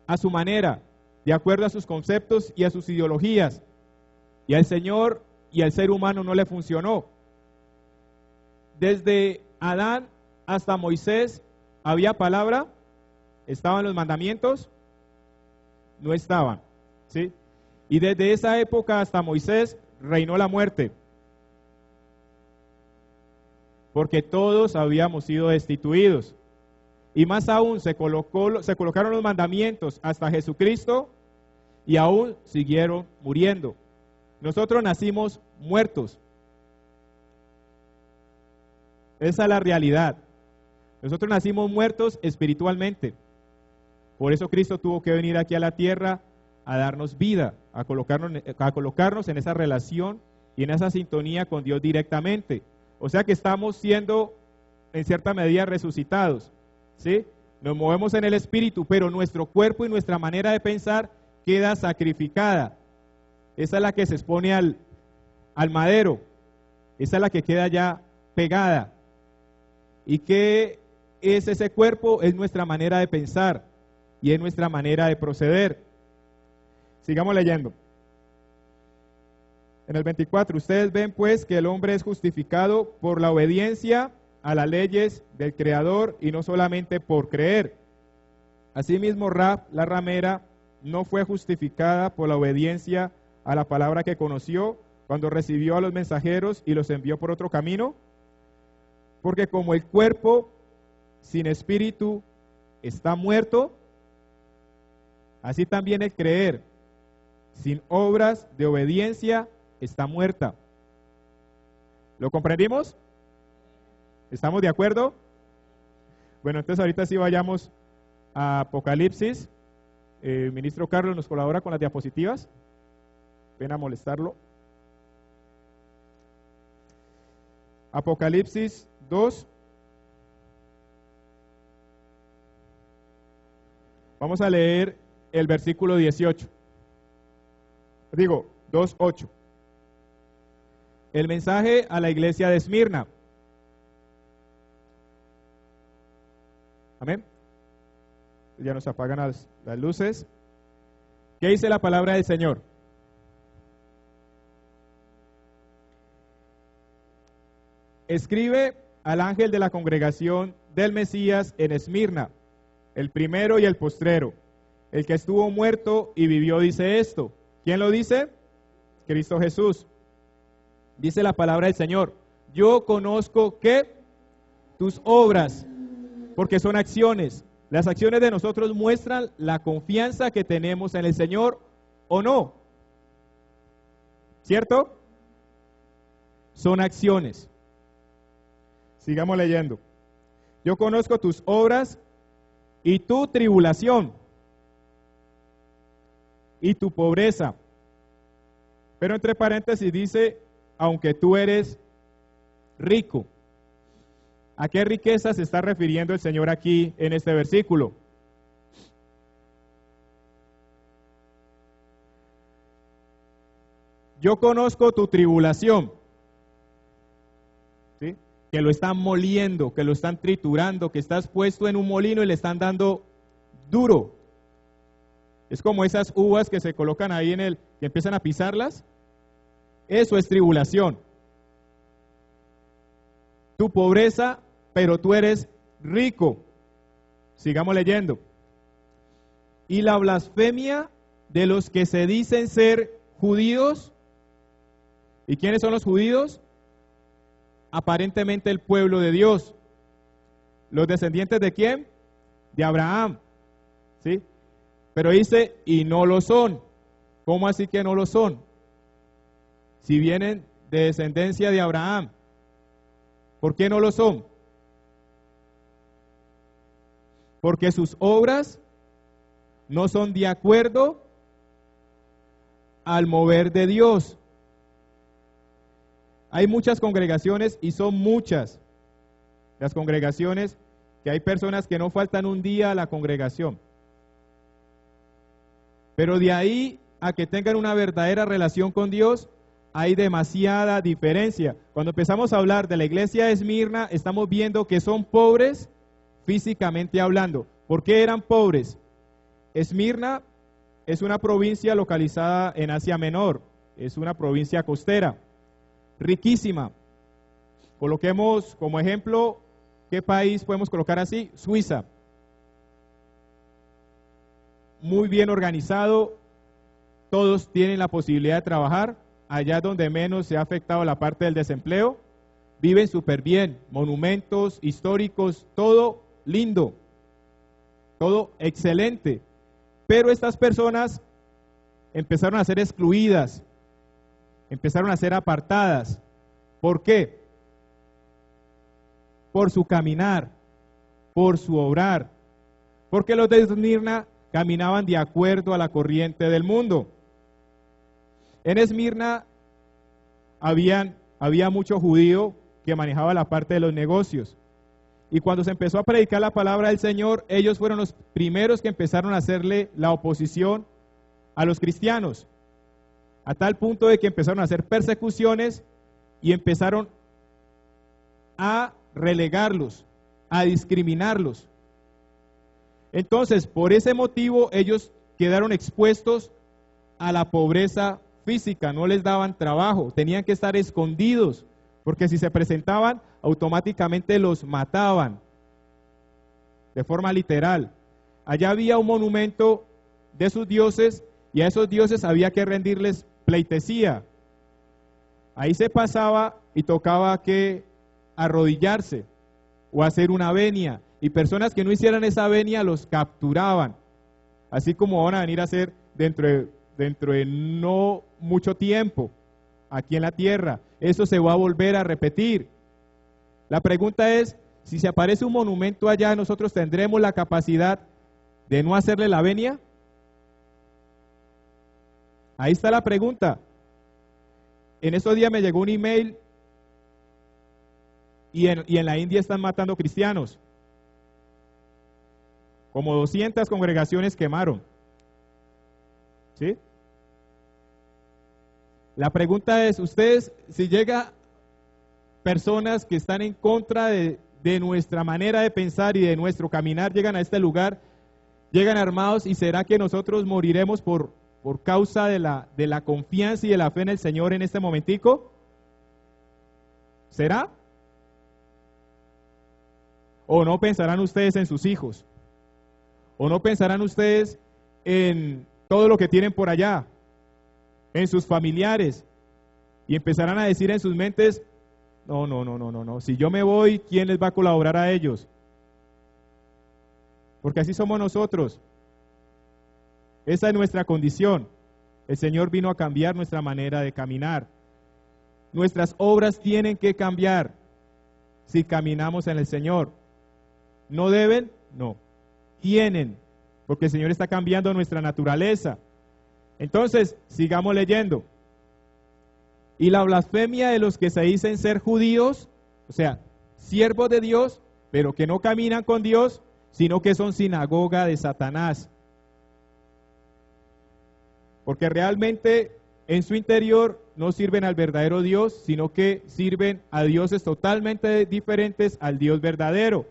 a su manera, de acuerdo a sus conceptos y a sus ideologías. Y al Señor y al ser humano no le funcionó. Desde Adán hasta Moisés, ¿había palabra? ¿Estaban los mandamientos? No estaban, ¿sí? Y desde esa época hasta Moisés reinó la muerte, porque todos habíamos sido destituidos. Y más aún, se colocaron los mandamientos hasta Jesucristo y aún siguieron muriendo. Nosotros nacimos muertos. Esa es la realidad. Nosotros nacimos muertos espiritualmente. Por eso Cristo tuvo que venir aquí a la tierra a darnos vida, a colocarnos en esa relación y en esa sintonía con Dios directamente. O sea que estamos siendo en cierta medida resucitados, ¿sí? Nos movemos en el espíritu, pero nuestro cuerpo y nuestra manera de pensar queda sacrificada. Esa es la que se expone al madero. Esa es la que queda ya pegada. ¿Y qué es ese cuerpo? Es nuestra manera de pensar y es nuestra manera de proceder. Sigamos leyendo. En el 24, ustedes ven pues que el hombre es justificado por la obediencia a las leyes del Creador y no solamente por creer. Asimismo, Rahab, la ramera, no fue justificada por la obediencia a la palabra que conoció cuando recibió a los mensajeros y los envió por otro camino, porque como el cuerpo sin espíritu está muerto, así también el creer sin obras de obediencia está muerta. ¿Lo comprendimos? ¿Estamos de acuerdo? Bueno, entonces ahorita sí vayamos a Apocalipsis. El ministro Carlos nos colabora con las diapositivas. Ven a molestarlo. Apocalipsis 2. Vamos a leer el versículo 18. Digo, 2:8. El mensaje a la iglesia de Esmirna. Amén. Ya nos apagan las luces. ¿Qué dice la palabra del Señor? Escribe al ángel de la congregación del Mesías en Esmirna, el primero y el postrero, el que estuvo muerto y vivió, dice esto. ¿Quién lo dice? Cristo Jesús. Dice la palabra del Señor: yo conozco que tus obras, porque son acciones. Las acciones de nosotros muestran la confianza que tenemos en el Señor o no. ¿Cierto? Son acciones. Sigamos leyendo. Yo conozco tus obras y tu tribulación y tu pobreza. Pero entre paréntesis dice, aunque tú eres rico. ¿A qué riqueza se está refiriendo el Señor aquí en este versículo? yo conozco tu tribulación, ¿sí? Que lo están moliendo, que lo están triturando, que estás puesto en un molino y le están dando duro. Es como esas uvas que se colocan ahí que empiezan a pisarlas. Eso es tribulación. Tu pobreza, pero tú eres rico. Sigamos leyendo. Y la blasfemia de los que se dicen ser judíos. ¿Y quiénes son los judíos? Aparentemente el pueblo de Dios. ¿Los descendientes de quién? De Abraham. ¿Sí? Pero dice, y no lo son. ¿Cómo así que no lo son? Si vienen de descendencia de Abraham. ¿Por qué no lo son? Porque sus obras no son de acuerdo al mover de Dios. Hay muchas congregaciones y son muchas las congregaciones que hay personas que no faltan un día a la congregación. Pero de ahí a que tengan una verdadera relación con Dios, hay demasiada diferencia. Cuando empezamos a hablar de la iglesia de Esmirna, estamos viendo que son pobres físicamente hablando. ¿Por qué eran pobres? Esmirna es una provincia localizada en Asia Menor, es una provincia costera, riquísima. Coloquemos como ejemplo, ¿qué país podemos colocar así? Suiza. Muy bien organizado, todos tienen la posibilidad de trabajar, allá donde menos se ha afectado la parte del desempleo, viven súper bien, monumentos históricos, todo lindo, todo excelente, pero estas personas empezaron a ser excluidas, empezaron a ser apartadas. ¿Por qué? Por su caminar, por su obrar, porque los de Esmirna caminaban de acuerdo a la corriente del mundo. En Esmirna había mucho judío que manejaba la parte de los negocios. Y cuando se empezó a predicar la palabra del Señor, ellos fueron los primeros que empezaron a hacerle la oposición a los cristianos, a tal punto de que empezaron a hacer persecuciones y empezaron a relegarlos, a discriminarlos. Entonces, por ese motivo, ellos quedaron expuestos a la pobreza física, no les daban trabajo, tenían que estar escondidos, porque si se presentaban, automáticamente los mataban, de forma literal. Allá había un monumento de sus dioses, y a esos dioses había que rendirles pleitesía. Ahí se pasaba y tocaba que arrodillarse, o hacer una venia, y personas que no hicieran esa venia los capturaban, así como van a venir a hacer dentro de no mucho tiempo aquí en la tierra. Eso se va a volver a repetir. La pregunta es, si se aparece un monumento allá, ¿nosotros tendremos la capacidad de no hacerle la venia? Ahí está la pregunta. En estos días me llegó un email y en la India están matando cristianos. Como 200 congregaciones quemaron. ¿Sí? La pregunta es, ustedes, si llega personas que están en contra de nuestra manera de pensar y de nuestro caminar, llegan a este lugar, llegan armados, ¿y será que nosotros moriremos por causa de la confianza y de la fe en el Señor en este momentico? ¿Será? ¿O no pensarán ustedes en sus hijos? ¿O no pensarán ustedes en todo lo que tienen por allá, en sus familiares, y empezarán a decir en sus mentes, no, si yo me voy, ¿quién les va a colaborar a ellos? Porque así somos nosotros. Esa es nuestra condición. El Señor vino a cambiar nuestra manera de caminar. Nuestras obras tienen que cambiar si caminamos en el Señor. ¿No deben? No. Tienen, porque el Señor está cambiando nuestra naturaleza. Entonces, sigamos leyendo. Y la blasfemia de los que se dicen ser judíos, o sea, siervos de Dios, pero que no caminan con Dios, sino que son sinagoga de Satanás. Porque realmente en su interior no sirven al verdadero Dios, sino que sirven a dioses totalmente diferentes al Dios verdadero.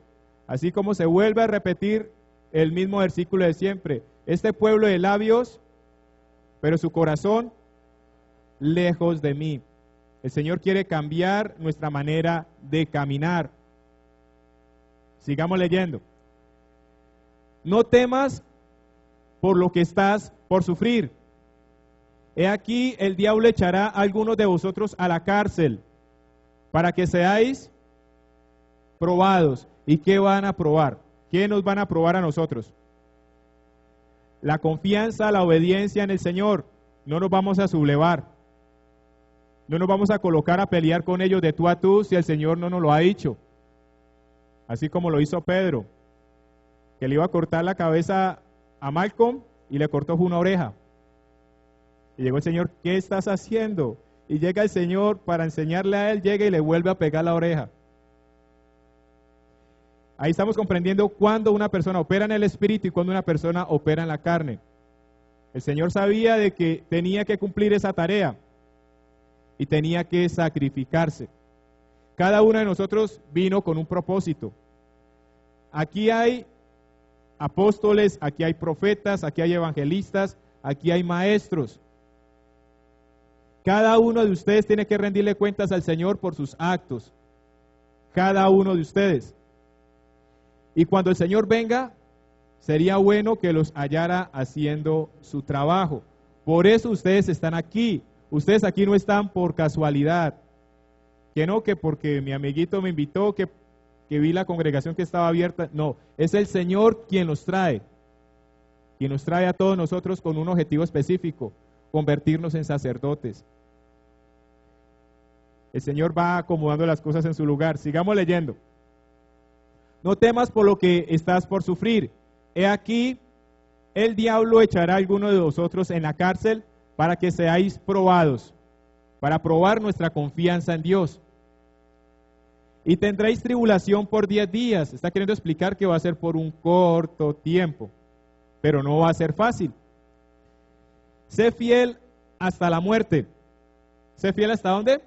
Así como se vuelve a repetir el mismo versículo de siempre. Este pueblo de labios, pero su corazón lejos de mí. El Señor quiere cambiar nuestra manera de caminar. Sigamos leyendo. No temas por lo que estás por sufrir. He aquí, el diablo echará a algunos de vosotros a la cárcel para que seáis probados. ¿Y qué van a probar? ¿Qué nos van a probar a nosotros? La confianza, la obediencia en el Señor. No nos vamos a sublevar. No nos vamos a colocar a pelear con ellos de tú a tú si el Señor no nos lo ha dicho. Así como lo hizo Pedro, que le iba a cortar la cabeza a Malcolm y le cortó una oreja. Y llegó el Señor, ¿qué estás haciendo? Y llega el Señor para enseñarle a él, llega y le vuelve a pegar la oreja. Ahí estamos comprendiendo cuándo una persona opera en el Espíritu y cuándo una persona opera en la carne. El Señor sabía de que tenía que cumplir esa tarea y tenía que sacrificarse. Cada uno de nosotros vino con un propósito. Aquí hay apóstoles, aquí hay profetas, aquí hay evangelistas, aquí hay maestros. Cada uno de ustedes tiene que rendirle cuentas al Señor por sus actos. Cada uno de ustedes. Y cuando el Señor venga, sería bueno que los hallara haciendo su trabajo. Por eso ustedes están aquí. Ustedes aquí no están por casualidad. Que no, que porque mi amiguito me invitó, que vi la congregación que estaba abierta. No, es el Señor quien los trae. Quien nos trae a todos nosotros con un objetivo específico: convertirnos en sacerdotes. El Señor va acomodando las cosas en su lugar. Sigamos leyendo. No temas por lo que estás por sufrir. He aquí, el diablo echará a alguno de vosotros en la cárcel para que seáis probados, para probar nuestra confianza en Dios. Y tendréis tribulación por 10 días. Está queriendo explicar que va a ser por un corto tiempo, pero no va a ser fácil. Sé fiel hasta la muerte. ¿Sé fiel hasta dónde?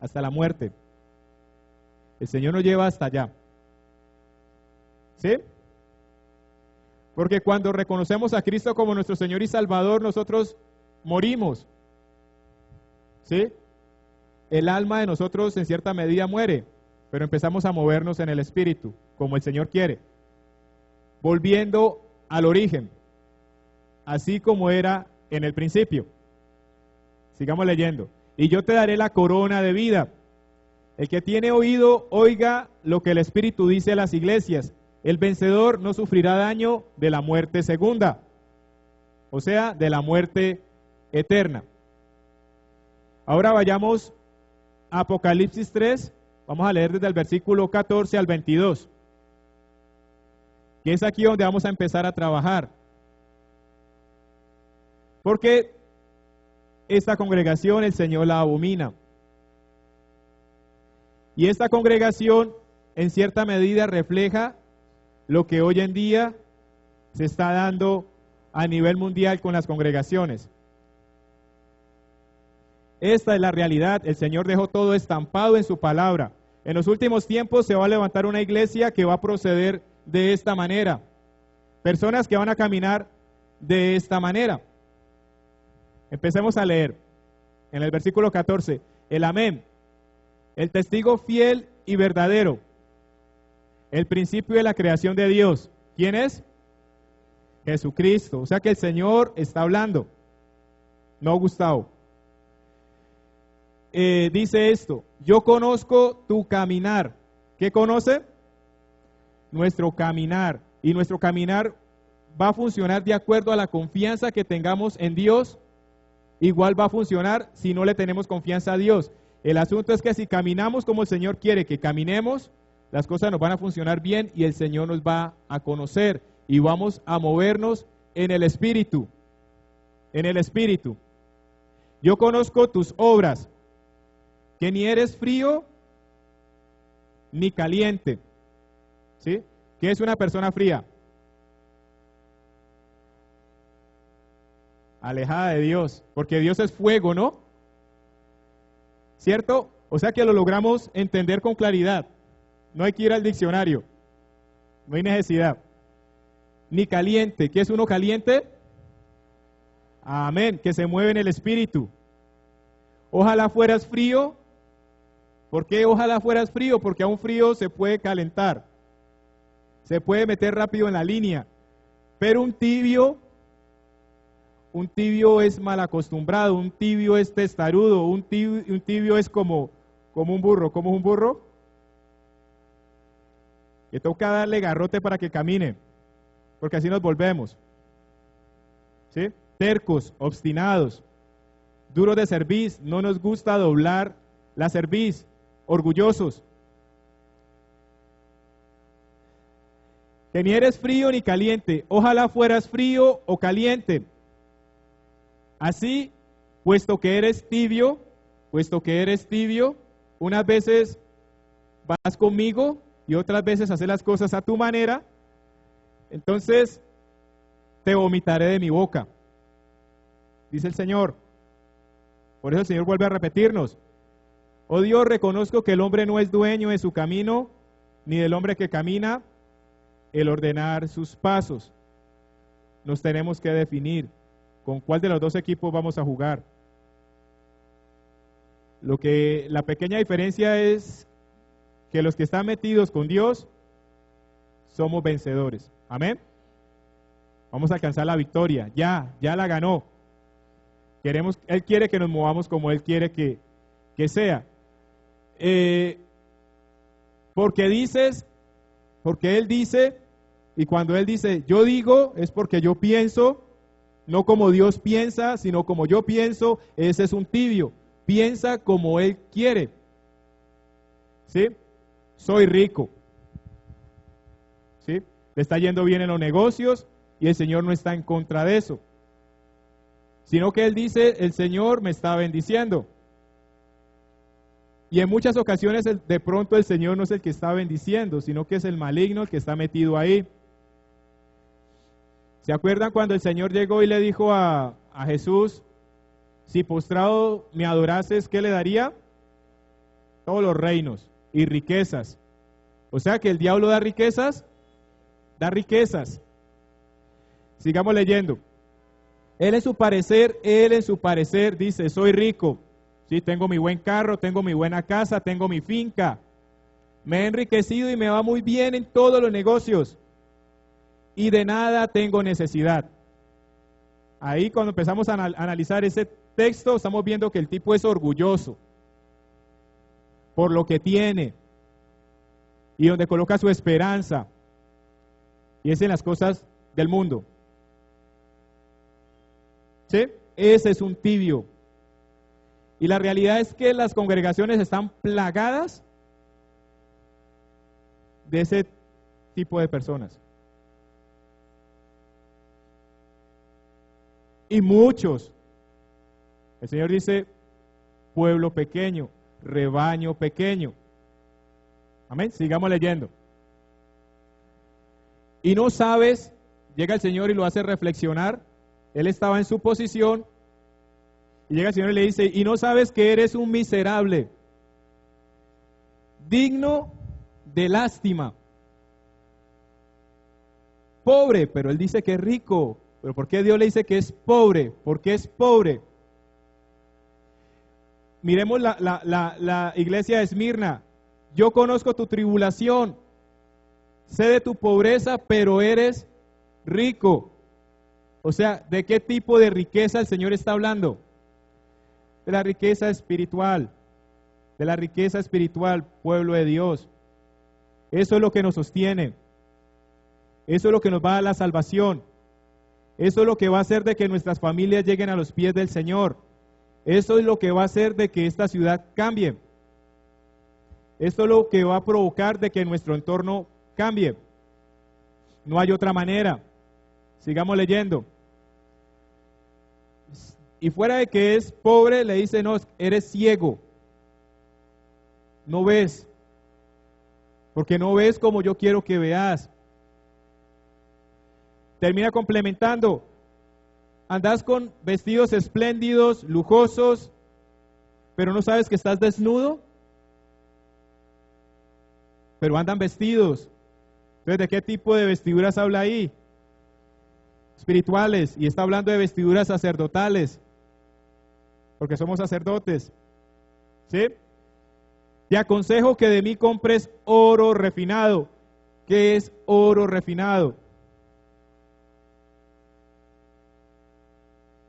Hasta la muerte. El Señor nos lleva hasta allá. ¿Sí? Porque cuando reconocemos a Cristo como nuestro Señor y Salvador, nosotros morimos. ¿Sí? El alma de nosotros en cierta medida muere, pero empezamos a movernos en el Espíritu, como el Señor quiere. Volviendo al origen, así como era en el principio. Sigamos leyendo. Y yo te daré la corona de vida. El que tiene oído, oiga lo que el Espíritu dice a las iglesias. El vencedor no sufrirá daño de la muerte segunda, o sea, de la muerte eterna. Ahora vayamos a Apocalipsis 3, vamos a leer desde el versículo 14 al 22, que es aquí donde vamos a empezar a trabajar. Porque esta congregación el Señor la abomina. Y esta congregación en cierta medida refleja lo que hoy en día se está dando a nivel mundial con las congregaciones. Esta es la realidad. El Señor dejó todo estampado en su palabra. En los últimos tiempos se va a levantar una iglesia que va a proceder de esta manera. Personas que van a caminar de esta manera. Empecemos a leer en el versículo 14. El amén. El testigo fiel y verdadero. El principio de la creación de Dios. ¿Quién es? Jesucristo. O sea que el Señor está hablando. No Gustavo. Dice esto: yo conozco tu caminar. ¿Qué conoce? Nuestro caminar. Y nuestro caminar va a funcionar de acuerdo a la confianza que tengamos en Dios. Igual va a funcionar si no le tenemos confianza a Dios. El asunto es que si caminamos como el Señor quiere que caminemos, las cosas nos van a funcionar bien y el Señor nos va a conocer y vamos a movernos en el Espíritu. En el Espíritu. Yo conozco tus obras, que ni eres frío ni caliente. ¿Sí? ¿Qué es una persona fría? alejada de Dios, porque Dios es fuego, ¿no? ¿Cierto? O sea que lo logramos entender con claridad. No hay que ir al diccionario, no hay necesidad. Ni caliente. ¿Qué es uno caliente? Amén, que se mueve en el espíritu. Ojalá fueras frío. ¿Por qué ojalá fueras frío? Porque a un frío se puede calentar, se puede meter rápido en la línea, pero un tibio es mal acostumbrado, un tibio es testarudo, un tibio es como un burro. ¿Cómo es un burro? Que toca darle garrote para que camine, porque así nos volvemos, ¿sí? Tercos, obstinados, duros de cerviz, no nos gusta doblar la cerviz, orgullosos. Que ni eres frío ni caliente, ojalá fueras frío o caliente. Así, puesto que eres tibio, unas veces vas conmigo y otras veces haces las cosas a tu manera, entonces te vomitaré de mi boca, dice el Señor. Por eso el Señor vuelve a repetirnos: oh Dios, reconozco que el hombre no es dueño de su camino, ni del hombre que camina el ordenar sus pasos. Nos tenemos que definir con cuál de los dos equipos vamos a jugar. La pequeña diferencia es que los que están metidos con Dios somos vencedores. Amén. Vamos a alcanzar la victoria. Ya la ganó. Él quiere que nos movamos como Él quiere que sea. Porque Él dice, y cuando Él dice, yo digo, es porque yo pienso, no como Dios piensa, sino como yo pienso. Ese es un tibio. Piensa como Él quiere. ¿Sí? Soy rico. ¿Sí? Le está yendo bien en los negocios y el Señor no está en contra de eso. Sino que Él dice, el Señor me está bendiciendo. Y en muchas ocasiones de pronto el Señor no es el que está bendiciendo, sino que es el maligno el que está metido ahí. ¿Se acuerdan cuando el Señor llegó y le dijo a Jesús, si postrado me adorases, ¿qué le daría? Todos los reinos y riquezas. O sea que el diablo da riquezas. Sigamos leyendo. Él en su parecer dice, soy rico. Sí, tengo mi buen carro, tengo mi buena casa, tengo mi finca. Me he enriquecido y me va muy bien en todos los negocios. Y de nada tengo necesidad. Ahí cuando empezamos a analizar ese texto, estamos viendo que el tipo es orgulloso por lo que tiene y donde coloca su esperanza, y es en las cosas del mundo. ¿Sí? Ese es un tibio. Y la realidad es que las congregaciones están plagadas de ese tipo de personas. Y muchos, el Señor dice, pueblo pequeño, rebaño pequeño. Amén, sigamos leyendo. Y no sabes, llega el Señor y lo hace reflexionar. Él estaba en su posición y llega el Señor y le dice, y no sabes que eres un miserable, digno de lástima, pobre, pero Él dice que es rico. ¿Pero por qué Dios le dice que es pobre? ¿Por qué es pobre? Miremos la iglesia de Esmirna. Yo conozco tu tribulación, sé de tu pobreza, pero eres rico. O sea, ¿de qué tipo de riqueza el Señor está hablando? De la riqueza espiritual, pueblo de Dios. Eso es lo que nos sostiene. Eso es lo que nos va a dar la salvación. Eso es lo que va a hacer de que nuestras familias lleguen a los pies del Señor. Eso es lo que va a hacer de que esta ciudad cambie. Esto es lo que va a provocar de que nuestro entorno cambie. No hay otra manera. Sigamos leyendo. Y fuera de que es pobre, le dice, no, eres ciego. No ves. Porque no ves como yo quiero que veas. Termina complementando. andas con vestidos espléndidos, lujosos, pero no sabes que estás desnudo, pero andan vestidos. Entonces, ¿de qué tipo de vestiduras habla ahí? Espirituales, y está hablando de vestiduras sacerdotales, porque somos sacerdotes, ¿sí? Te aconsejo que de mí compres oro refinado. ¿Qué es oro refinado?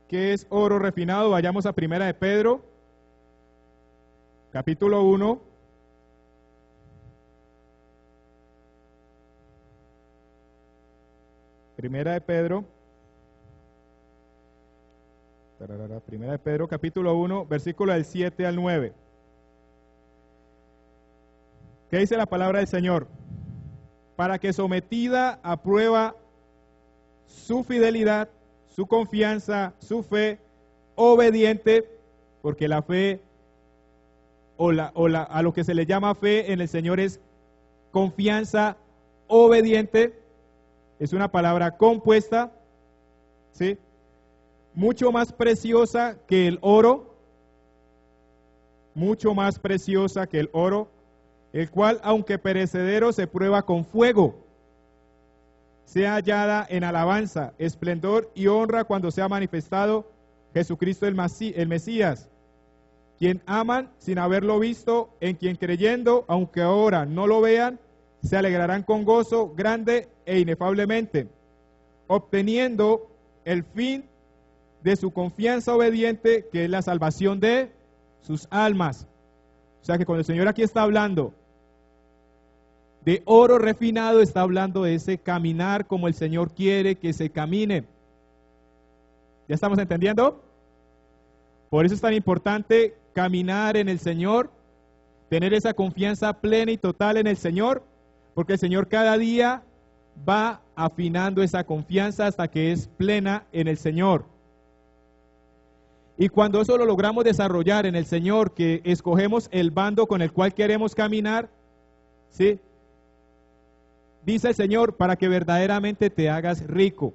¿Qué es oro refinado? Vayamos a Primera de Pedro, capítulo 1. Primera de Pedro, capítulo 1, versículo del 7 al 9. ¿Qué dice la palabra del Señor? Para que sometida a prueba su fidelidad, su confianza, su fe, obediente, porque la fe a lo que se le llama fe en el Señor es confianza obediente, es una palabra compuesta, ¿sí? Mucho más preciosa que el oro, mucho más preciosa que el oro, el cual, aunque perecedero, se prueba con fuego, sea hallada en alabanza, esplendor y honra cuando sea manifestado Jesucristo el Mesías, quien aman sin haberlo visto, en quien creyendo, aunque ahora no lo vean, se alegrarán con gozo grande e inefablemente, obteniendo el fin de su confianza obediente, que es la salvación de sus almas. O sea que cuando el Señor aquí está hablando de oro refinado, está hablando de ese caminar como el Señor quiere que se camine. ¿Ya estamos entendiendo? Por eso es tan importante caminar en el Señor, tener esa confianza plena y total en el Señor, porque el Señor cada día va afinando esa confianza hasta que es plena en el Señor. Y cuando eso lo logramos desarrollar en el Señor, que escogemos el bando con el cual queremos caminar, ¿sí? Dice el Señor, para que verdaderamente te hagas rico.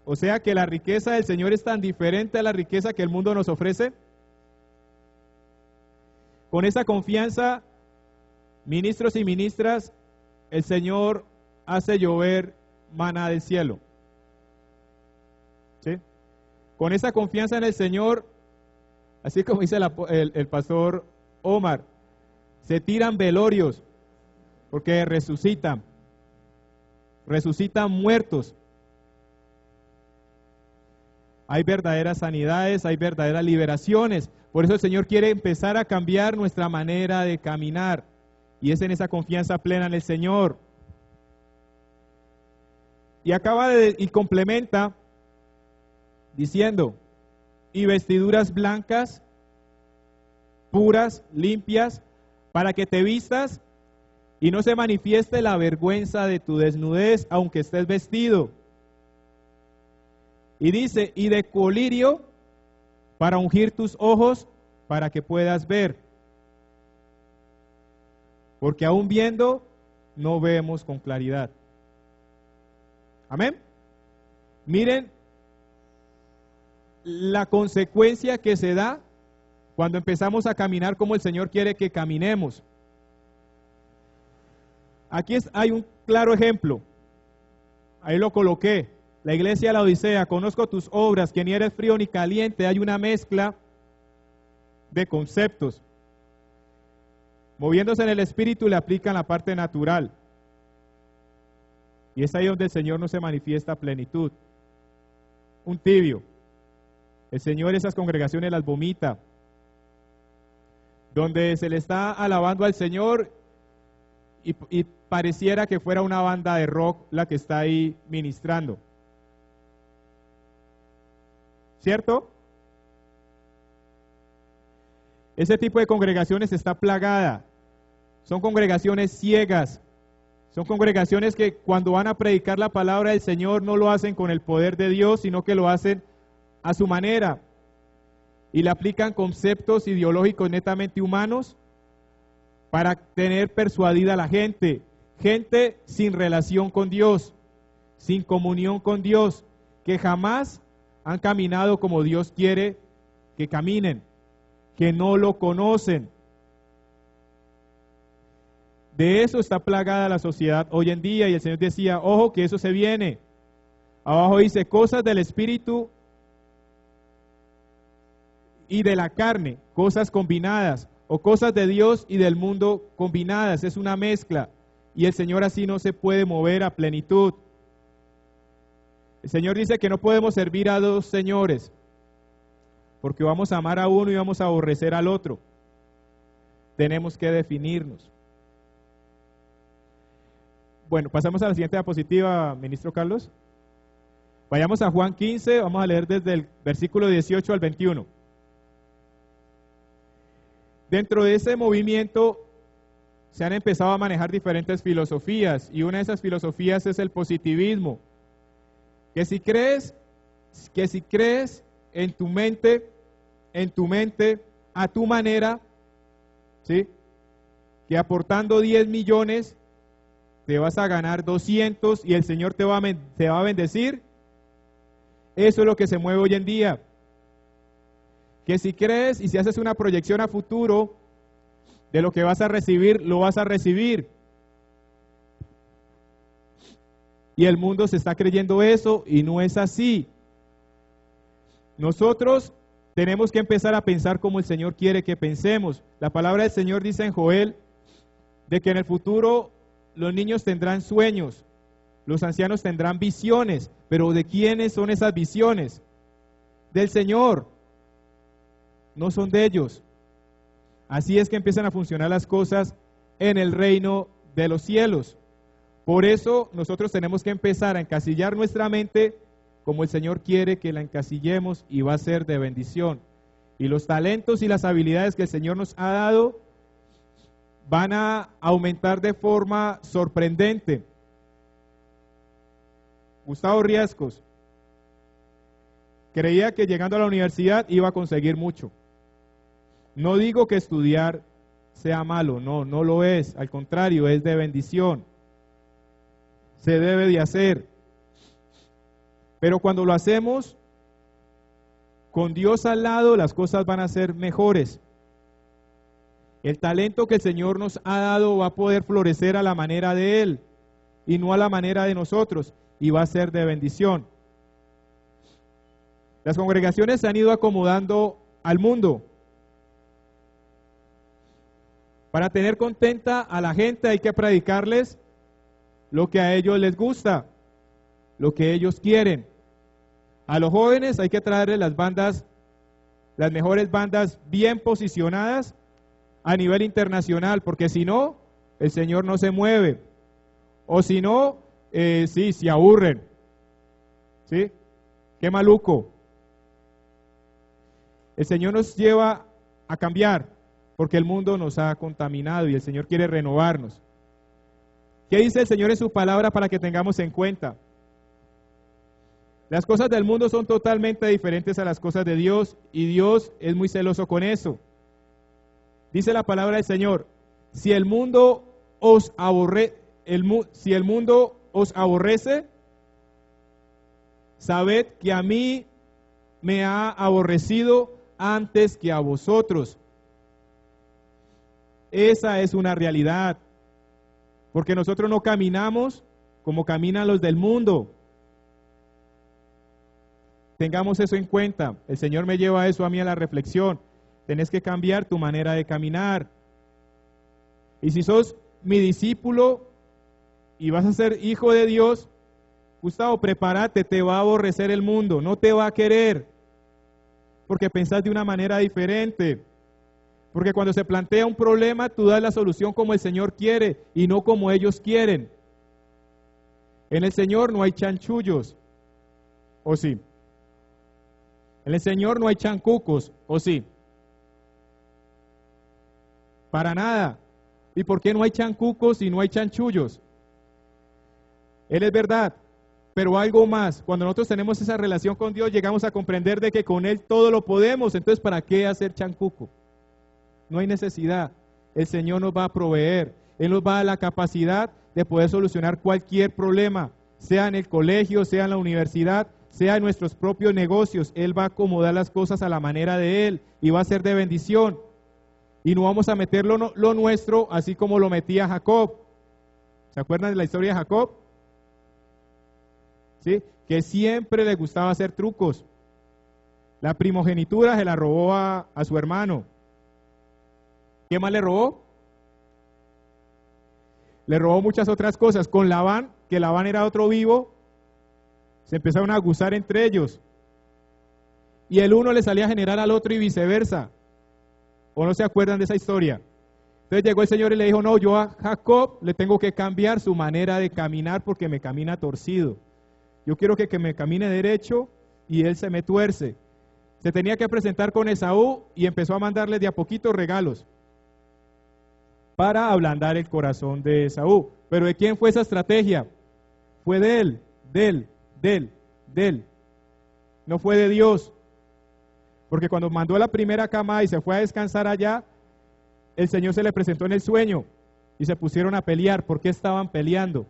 O sea que la riqueza del Señor es tan diferente a la riqueza que el mundo nos ofrece. Con esa confianza, ministros y ministras, el Señor hace llover maná del cielo. ¿Sí? Con esa confianza en el Señor, así como dice el pastor Omar, se tiran velorios porque resucitan muertos. Hay verdaderas sanidades, hay verdaderas liberaciones. Por eso el Señor quiere empezar a cambiar nuestra manera de caminar. Y es en esa confianza plena en el Señor. Y y complementa diciendo, y vestiduras blancas, puras, limpias, para que te vistas y no se manifieste la vergüenza de tu desnudez, aunque estés vestido. Y dice, y de colirio, para ungir tus ojos, para que puedas ver. Porque aún viendo, no vemos con claridad. Amén. Miren la consecuencia que se da cuando empezamos a caminar como el Señor quiere que caminemos. Aquí hay un claro ejemplo. Ahí lo coloqué. La iglesia de la Odisea, conozco tus obras, que ni eres frío ni caliente. Hay una mezcla de conceptos. Moviéndose en el espíritu le aplican la parte natural. Y es ahí donde el Señor no se manifiesta a plenitud. Un tibio. El Señor esas congregaciones las vomita. Donde se le está alabando al Señor y pareciera que fuera una banda de rock la que está ahí ministrando. ¿Cierto? Ese tipo de congregaciones está plagada. Son congregaciones ciegas. Son congregaciones que cuando van a predicar la palabra del Señor no lo hacen con el poder de Dios, sino que lo hacen a su manera. Y le aplican conceptos ideológicos netamente humanos para tener persuadida a la gente. Gente sin relación con Dios, sin comunión con Dios, que jamás han caminado como Dios quiere que caminen, que no lo conocen. De eso está plagada la sociedad hoy en día, y el Señor decía, ojo que eso se viene. Abajo dice, cosas del espíritu y de la carne, cosas combinadas, o cosas de Dios y del mundo combinadas, es una mezcla, y el Señor así no se puede mover a plenitud. El Señor dice que no podemos servir a dos señores, porque vamos a amar a uno y vamos a aborrecer al otro. Tenemos que definirnos. Bueno, pasamos a la siguiente diapositiva, ministro Carlos. Vayamos a Juan 15, vamos a leer desde el versículo 18 al 21. Dentro de ese movimiento se han empezado a manejar diferentes filosofías, y una de esas filosofías es el positivismo. Que si crees en tu mente, a tu manera, ¿sí? Que aportando 10 millones te vas a ganar 200 y el Señor te va a bendecir. Eso es lo que se mueve hoy en día. Que si crees y si haces una proyección a futuro de lo que vas a recibir, lo vas a recibir. Y el mundo se está creyendo eso y no es así. Nosotros tenemos que empezar a pensar como el Señor quiere que pensemos. La palabra del Señor dice en Joel de que en el futuro los niños tendrán sueños, los ancianos tendrán visiones, pero ¿de quiénes son esas visiones? Del Señor, no son de ellos. Así es que empiezan a funcionar las cosas en el reino de los cielos. Por eso nosotros tenemos que empezar a encasillar nuestra mente como el Señor quiere que la encasillemos, y va a ser de bendición. Y los talentos y las habilidades que el Señor nos ha dado van a aumentar de forma sorprendente. Gustavo Riescos creía que llegando a la universidad iba a conseguir mucho. No digo que estudiar sea malo, no lo es, al contrario, es de bendición. Se debe de hacer. Pero cuando lo hacemos con Dios al lado, las cosas van a ser mejores. El talento que el Señor nos ha dado va a poder florecer a la manera de Él y no a la manera de nosotros, y va a ser de bendición. Las congregaciones se han ido acomodando al mundo. Para tener contenta a la gente hay que predicarles lo que a ellos les gusta, lo que ellos quieren. A los jóvenes hay que traerles las bandas, las mejores bandas bien posicionadas a nivel internacional, porque si no, el Señor no se mueve. O si no, sí, se aburren. ¿Sí? Qué maluco. El Señor nos lleva a cambiar, porque el mundo nos ha contaminado y el Señor quiere renovarnos. ¿Qué dice el Señor en su palabra para que tengamos en cuenta? Las cosas del mundo son totalmente diferentes a las cosas de Dios, y Dios es muy celoso con eso. Dice la palabra del Señor, si el mundo os aborrece, sabed que a mí me ha aborrecido antes que a vosotros. Esa es una realidad, porque nosotros no caminamos como caminan los del mundo. Tengamos eso en cuenta. El Señor me lleva eso a mí a la reflexión. Tenés que cambiar tu manera de caminar. Y si sos mi discípulo y vas a ser hijo de Dios, Gustavo, prepárate, te va a aborrecer el mundo, no te va a querer, porque pensás de una manera diferente. Porque cuando se plantea un problema, tú das la solución como el Señor quiere y no como ellos quieren. En el Señor no hay chanchullos, ¿o sí? En el Señor no hay chancucos, ¿o sí? Para nada. ¿Y por qué no hay chancucos y no hay chanchullos? Él es verdad, pero algo más. Cuando nosotros tenemos esa relación con Dios, llegamos a comprender de que con Él todo lo podemos. Entonces, ¿para qué hacer chancuco? No hay necesidad. El Señor nos va a proveer. Él nos va a dar la capacidad de poder solucionar cualquier problema, sea en el colegio, sea en la universidad, sea en nuestros propios negocios, Él va a acomodar las cosas a la manera de Él y va a ser de bendición. Y no vamos a meter lo nuestro así como lo metía Jacob. ¿Se acuerdan de la historia de Jacob? ¿Sí? Que siempre le gustaba hacer trucos. La primogenitura se la robó a su hermano. ¿Qué más le robó? Le robó muchas otras cosas. Con Labán, que Labán era otro vivo, se empezaron a gustar entre ellos. Y el uno le salía a generar al otro y viceversa. ¿O no se acuerdan de esa historia? Entonces llegó el Señor y le dijo, no, yo a Jacob le tengo que cambiar su manera de caminar porque me camina torcido. Yo quiero que me camine derecho y él se me tuerce. Se tenía que presentar con Esaú y empezó a mandarle de a poquito regalos para ablandar el corazón de Esaú. Pero ¿de quién fue esa estrategia? Fue de él. No fue de Dios. Porque cuando mandó la primera cama y se fue a descansar allá, el Señor se le presentó en el sueño y se pusieron a pelear. ¿Por qué estaban peleando?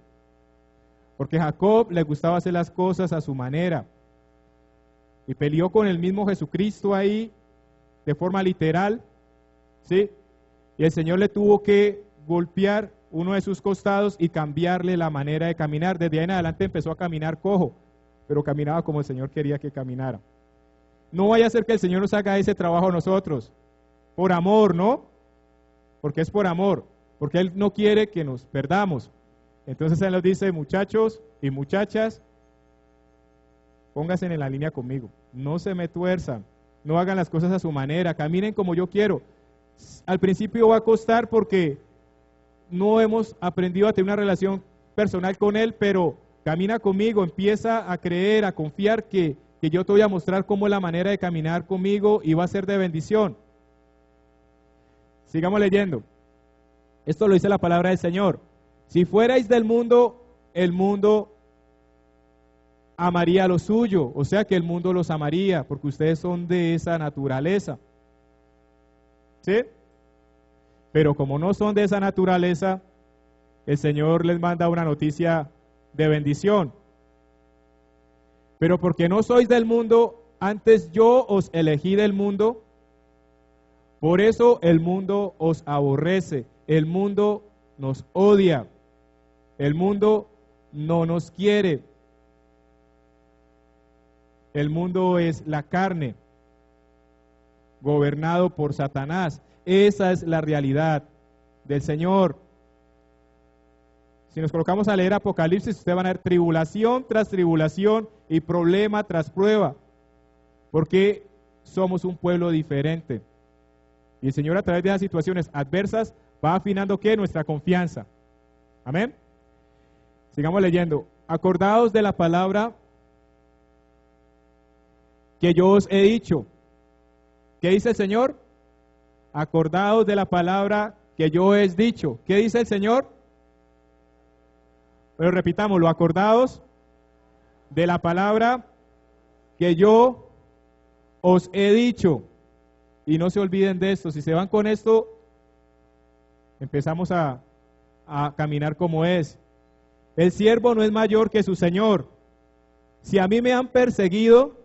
Porque a Jacob le gustaba hacer las cosas a su manera. Y peleó con el mismo Jesucristo ahí, de forma literal, ¿sí? Y el Señor le tuvo que golpear uno de sus costados y cambiarle la manera de caminar. Desde ahí en adelante empezó a caminar cojo, pero caminaba como el Señor quería que caminara. No vaya a ser que el Señor nos haga ese trabajo a nosotros, por amor, ¿no? Porque es por amor, porque Él no quiere que nos perdamos. Entonces Él nos dice, muchachos y muchachas, pónganse en la línea conmigo, no se me tuerzan, no hagan las cosas a su manera, caminen como yo quiero. Al principio va a costar porque no hemos aprendido a tener una relación personal con Él, pero camina conmigo, empieza a creer, a confiar que yo te voy a mostrar cómo es la manera de caminar conmigo y va a ser de bendición. Sigamos leyendo. Esto lo dice la palabra del Señor. Si fuerais del mundo, el mundo amaría lo suyo, o sea que el mundo los amaría, porque ustedes son de esa naturaleza. ¿Sí? Pero como no son de esa naturaleza, el Señor les manda una noticia de bendición. Pero porque no sois del mundo, antes yo os elegí del mundo, por eso el mundo os aborrece, el mundo nos odia, el mundo no nos quiere. El mundo es la carne, gobernado por Satanás. Esa es la realidad del Señor. Si nos colocamos a leer Apocalipsis, ustedes van a ver tribulación tras tribulación y problema tras prueba, porque somos un pueblo diferente. Y el Señor a través de esas situaciones adversas va afinando ¿qué? Nuestra confianza. Amén. Sigamos leyendo. Acordaos de la palabra que yo os he dicho. ¿Qué dice el Señor? Acordaos de la palabra que yo os he dicho. ¿Qué dice el Señor? Pero repitámoslo, acordaos de la palabra que yo os he dicho. Y no se olviden de esto. Si se van con esto, empezamos a caminar como es. El siervo no es mayor que su Señor. Si a mí me han perseguido,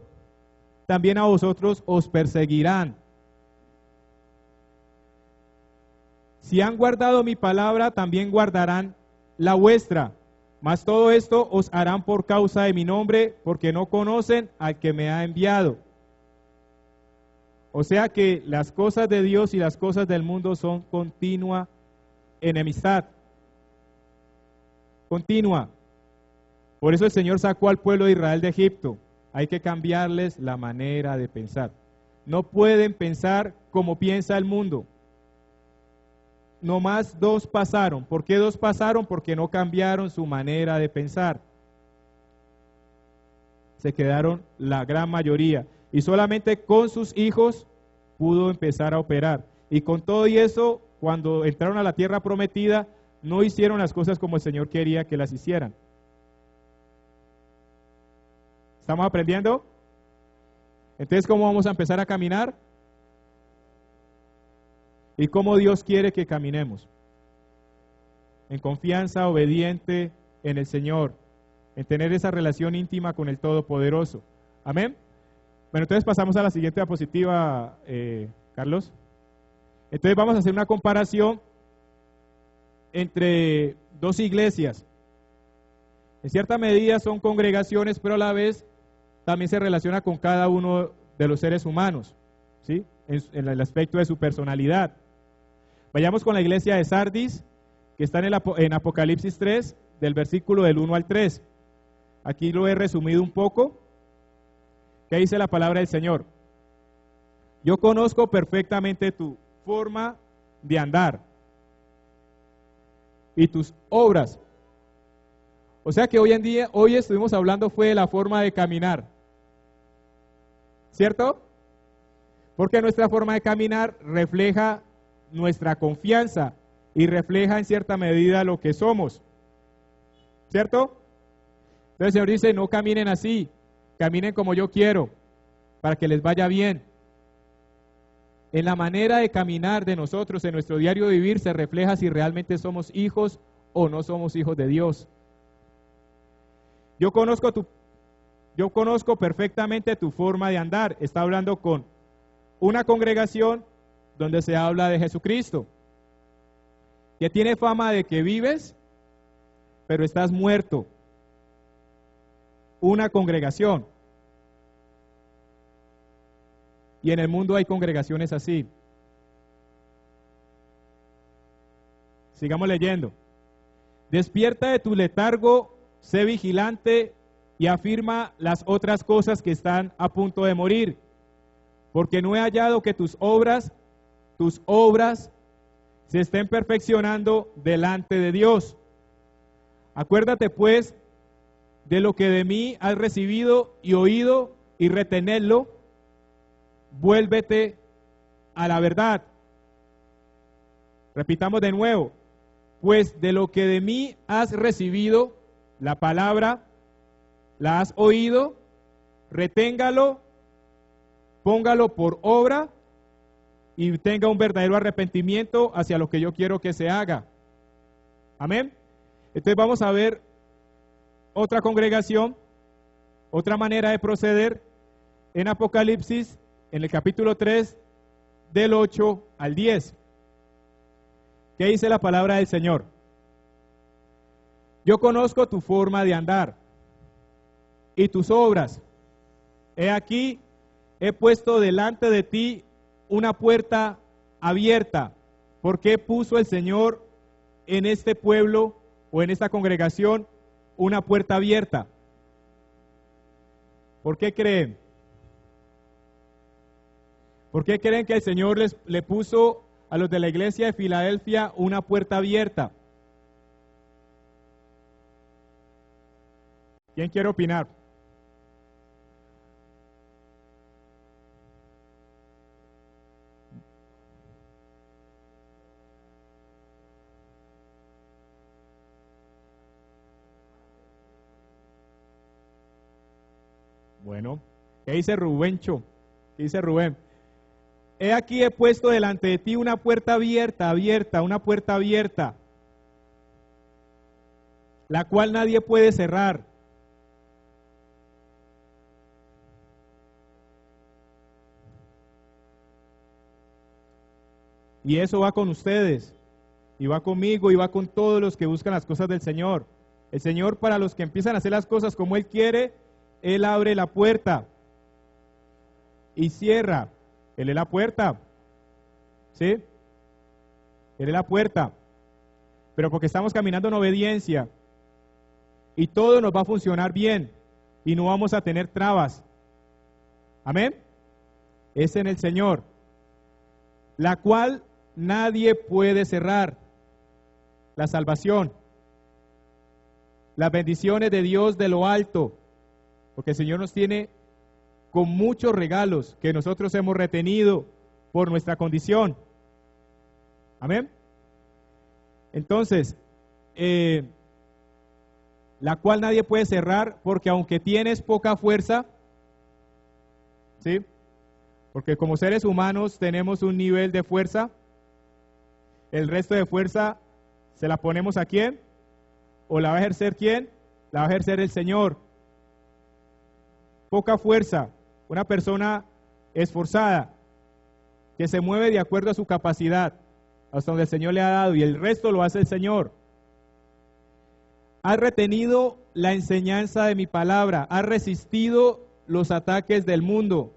también a vosotros os perseguirán. Si han guardado mi palabra, también guardarán la vuestra. Mas todo esto os harán por causa de mi nombre, porque no conocen al que me ha enviado. O sea que las cosas de Dios y las cosas del mundo son continua enemistad. Continua. Por eso el Señor sacó al pueblo de Israel de Egipto. Hay que cambiarles la manera de pensar. No pueden pensar como piensa el mundo. Nomás dos pasaron. ¿Por qué dos pasaron? Porque no cambiaron su manera de pensar. Se quedaron la gran mayoría. Y solamente con sus hijos pudo empezar a operar. Y con todo y eso, cuando entraron a la tierra prometida, no hicieron las cosas como el Señor quería que las hicieran. ¿Estamos aprendiendo? Entonces, ¿cómo vamos a empezar a caminar? ¿Y cómo Dios quiere que caminemos? En confianza, obediente en el Señor. en tener esa relación íntima con el Todopoderoso. Amén. Bueno, entonces pasamos a la siguiente diapositiva, Carlos. Entonces vamos a hacer una comparación entre dos iglesias. En cierta medida son congregaciones, pero a la vez también se relaciona con cada uno de los seres humanos, ¿sí? En el aspecto de su personalidad. Vayamos con la iglesia de Sardis, que está en Apocalipsis 3, del versículo del 1 al 3. Aquí lo he resumido un poco. ¿Qué dice la palabra del Señor? Yo conozco perfectamente tu forma de andar y tus obras. O sea que hoy estuvimos hablando fue de la forma de caminar, ¿cierto? Porque nuestra forma de caminar refleja nuestra confianza y refleja en cierta medida lo que somos, ¿cierto? Entonces el Señor dice, no caminen así, caminen como yo quiero, para que les vaya bien. En la manera de caminar de nosotros, en nuestro diario vivir, se refleja si realmente somos hijos o no somos hijos de Dios. Yo conozco perfectamente tu forma de andar. Está hablando con una congregación donde se habla de Jesucristo, que tiene fama de que vives, pero estás muerto. Una congregación. Y en el mundo hay congregaciones así. Sigamos leyendo. Despierta de tu letargo, sé vigilante y afirma las otras cosas que están a punto de morir, porque no he hallado que tus obras se estén perfeccionando delante de Dios. Acuérdate pues de lo que de mí has recibido y oído y retenerlo. Vuélvete a la verdad. Repitamos de nuevo. Pues de lo que de mí has recibido, la palabra, la has oído, reténgalo, póngalo por obra y tenga un verdadero arrepentimiento hacia lo que yo quiero que se haga. Amén. Entonces vamos a ver otra congregación, otra manera de proceder en Apocalipsis, en el capítulo 3, del 8 al 10. ¿Qué dice la palabra del Señor? Yo conozco tu forma de andar y tus obras. He aquí, he puesto delante de ti una puerta abierta. ¿Por qué puso el Señor en este pueblo o en esta congregación una puerta abierta? ¿Por qué creen? ¿Por qué creen que el Señor le puso a los de la iglesia de Filadelfia una puerta abierta? ¿Quién quiere opinar? Bueno, ¿qué dice Rubencho? ¿Qué dice Rubén? He aquí he puesto delante de ti una puerta abierta, una puerta abierta, la cual nadie puede cerrar. Y eso va con ustedes, y va conmigo, y va con todos los que buscan las cosas del Señor. El Señor, para los que empiezan a hacer las cosas como Él quiere, Él abre la puerta y cierra. Él es la puerta, ¿sí? Él es la puerta, pero porque estamos caminando en obediencia y todo nos va a funcionar bien y no vamos a tener trabas. Amén. Es en el Señor, la cual nadie puede cerrar. La salvación, las bendiciones de Dios de lo alto, porque el Señor nos tiene con muchos regalos que nosotros hemos retenido por nuestra condición. Amén. Entonces, la cual nadie puede cerrar, porque aunque tienes poca fuerza, ¿sí? Porque como seres humanos tenemos un nivel de fuerza, el resto de fuerza se la ponemos ¿a quién? ¿O la va a ejercer quién? la va a ejercer el Señor. Poca fuerza, una persona esforzada, que se mueve de acuerdo a su capacidad, hasta donde el Señor le ha dado, y el resto lo hace el Señor. Has retenido la enseñanza de mi palabra, has resistido los ataques del mundo,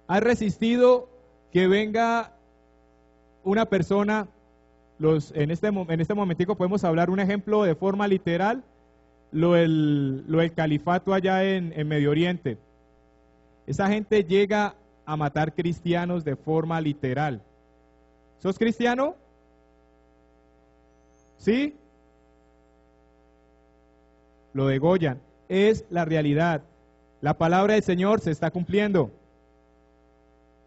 has resistido que venga una persona, en este momentico podemos hablar un ejemplo de forma literal, lo del califato allá en Medio Oriente. Esa gente llega a matar cristianos de forma literal. ¿Sos cristiano? ¿Sí? Lo degollan. Es la realidad. La palabra del Señor se está cumpliendo.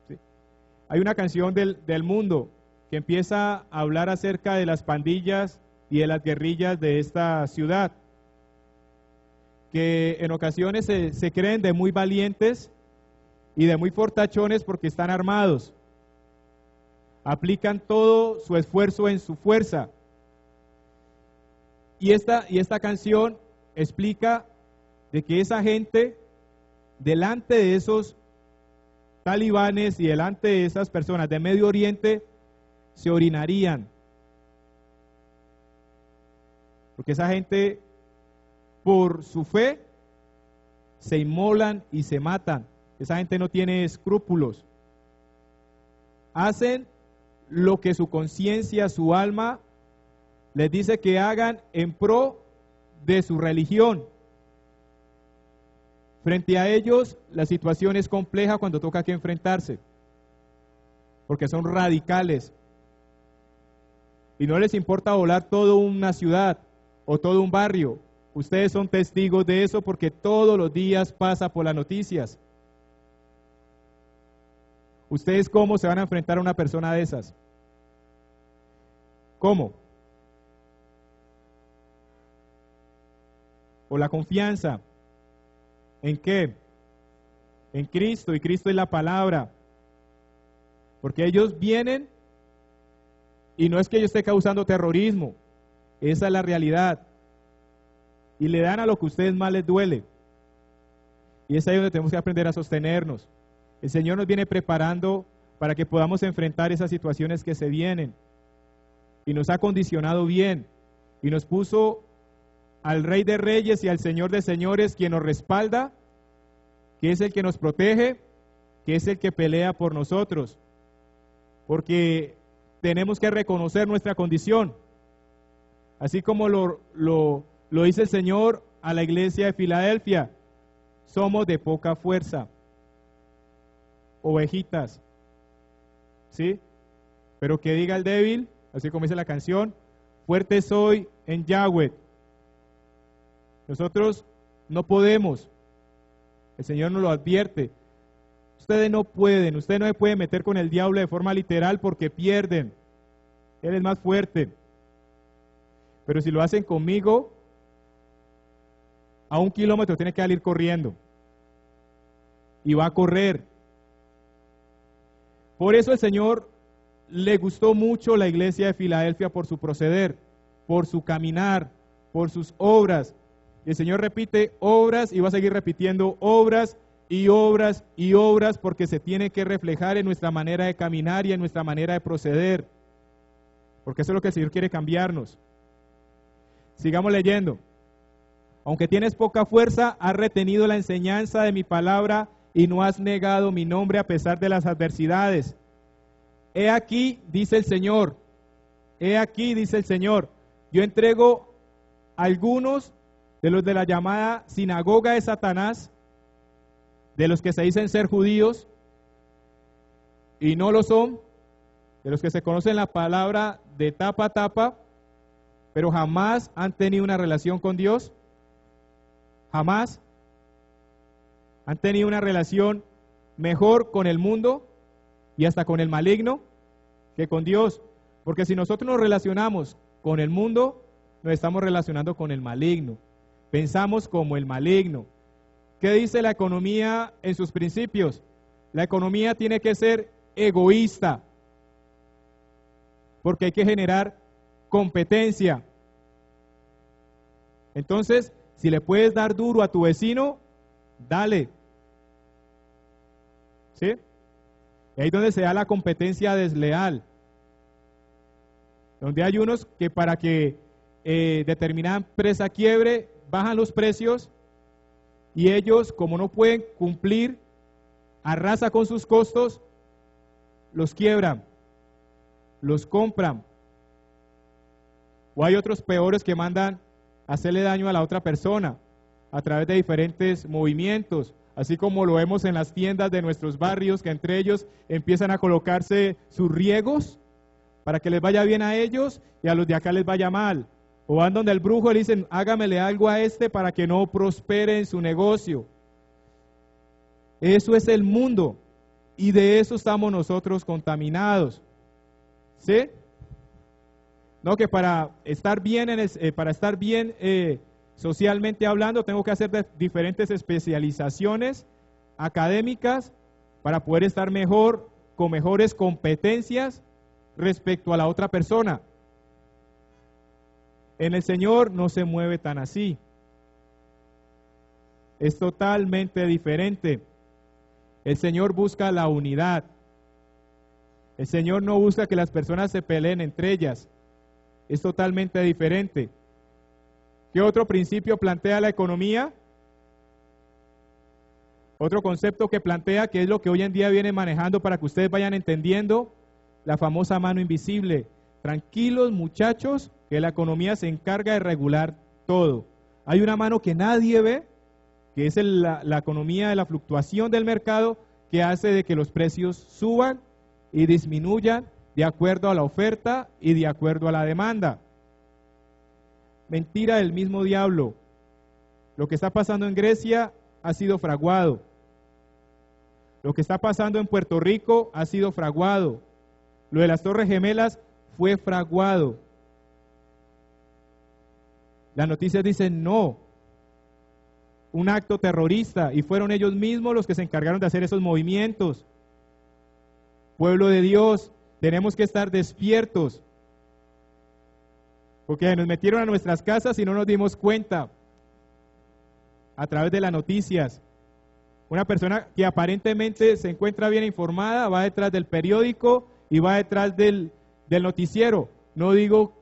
¿Sí? Hay una canción del mundo que empieza a hablar acerca de las pandillas y de las guerrillas de esta ciudad, que en ocasiones se creen de muy valientes y de muy fortachones porque están armados. Aplican todo su esfuerzo en su fuerza. Y esta canción explica de que esa gente, delante de esos talibanes y delante de esas personas de Medio Oriente, se orinarían. Porque esa gente, por su fe, se inmolan y se matan. Esa gente no tiene escrúpulos. Hacen lo que su conciencia, su alma, les dice que hagan en pro de su religión. Frente a ellos, la situación es compleja cuando toca que enfrentarse, porque son radicales. Y no les importa volar toda una ciudad o todo un barrio. Ustedes son testigos de eso porque todos los días pasa por las noticias. ¿Ustedes cómo se van a enfrentar a una persona de esas? ¿Cómo? ¿O la confianza? ¿En qué? En Cristo, y Cristo es la palabra. Porque ellos vienen, y no es que yo esté causando terrorismo, esa es la realidad. Y le dan a lo que a ustedes más les duele. Y es ahí donde tenemos que aprender a sostenernos. El Señor nos viene preparando para que podamos enfrentar esas situaciones que se vienen. Y nos ha condicionado bien. Y nos puso al Rey de Reyes y al Señor de Señores, quien nos respalda, que es el que nos protege, que es el que pelea por nosotros. Porque tenemos que reconocer nuestra condición. Así como lo dice el Señor a la iglesia de Filadelfia, somos de poca fuerza, ovejitas, ¿sí? Pero que diga el débil, así como dice la canción, fuerte soy en Yahweh. Nosotros no podemos, el Señor nos lo advierte. Ustedes no se pueden meter con el diablo de forma literal porque pierden. Él es más fuerte. Pero si lo hacen conmigo, a 1 kilómetro tiene que salir corriendo. Y va a correr. Por eso el Señor le gustó mucho la iglesia de Filadelfia por su proceder, por su caminar, por sus obras. Y el Señor repite obras y va a seguir repitiendo obras y obras y obras porque se tiene que reflejar en nuestra manera de caminar y en nuestra manera de proceder. Porque eso es lo que el Señor quiere cambiarnos. Sigamos leyendo. Aunque tienes poca fuerza, has retenido la enseñanza de mi palabra y no has negado mi nombre a pesar de las adversidades. He aquí, dice el Señor, he aquí, dice el Señor, yo entrego a algunos de los de la llamada sinagoga de Satanás, de los que se dicen ser judíos y no lo son, de los que se conocen la palabra de tapa a tapa, pero jamás han tenido una relación con Dios, jamás han tenido una relación mejor con el mundo y hasta con el maligno que con Dios, porque si nosotros nos relacionamos con el mundo, nos estamos relacionando con el maligno, pensamos como el maligno. ¿Qué dice la economía en sus principios? La economía tiene que ser egoísta, porque hay que generar competencia. Entonces, Si le puedes dar duro a tu vecino, dale. ¿Sí? Y ahí es donde se da la competencia desleal. Donde hay unos que para que determinada empresa quiebre, bajan los precios y ellos, como no pueden cumplir, arrasa con sus costos, los quiebran, los compran. O hay otros peores que mandan a hacerle daño a la otra persona a través de diferentes movimientos, así como lo vemos en las tiendas de nuestros barrios, que entre ellos empiezan a colocarse sus riegos para que les vaya bien a ellos y a los de acá les vaya mal. O van donde el brujo y le dicen, hágamele algo a este para que no prospere en su negocio. Eso es el mundo y de eso estamos nosotros contaminados. ¿Sí? No, que para estar bien, socialmente hablando, tengo que hacer diferentes especializaciones académicas para poder estar mejor, con mejores competencias respecto a la otra persona. En el Señor no se mueve tan así. Es totalmente diferente. El Señor busca la unidad. El Señor no busca que las personas se peleen entre ellas. Es totalmente diferente. ¿Qué otro principio plantea la economía? Otro concepto que plantea, que es lo que hoy en día viene manejando para que ustedes vayan entendiendo, la famosa mano invisible. Tranquilos, muchachos, que la economía se encarga de regular todo. Hay una mano que nadie ve, que es la economía de la fluctuación del mercado, que hace de que los precios suban y disminuyan de acuerdo a la oferta y de acuerdo a la demanda. Mentira del mismo diablo. Lo que está pasando en Grecia ha sido fraguado. Lo que está pasando en Puerto Rico ha sido fraguado. Lo de las Torres Gemelas fue fraguado. Las noticias dicen no, un acto terrorista, y fueron ellos mismos los que se encargaron de hacer esos movimientos. Pueblo de Dios, tenemos que estar despiertos, porque nos metieron a nuestras casas y no nos dimos cuenta a través de las noticias. Una persona que aparentemente se encuentra bien informada va detrás del periódico y va detrás del noticiero. No digo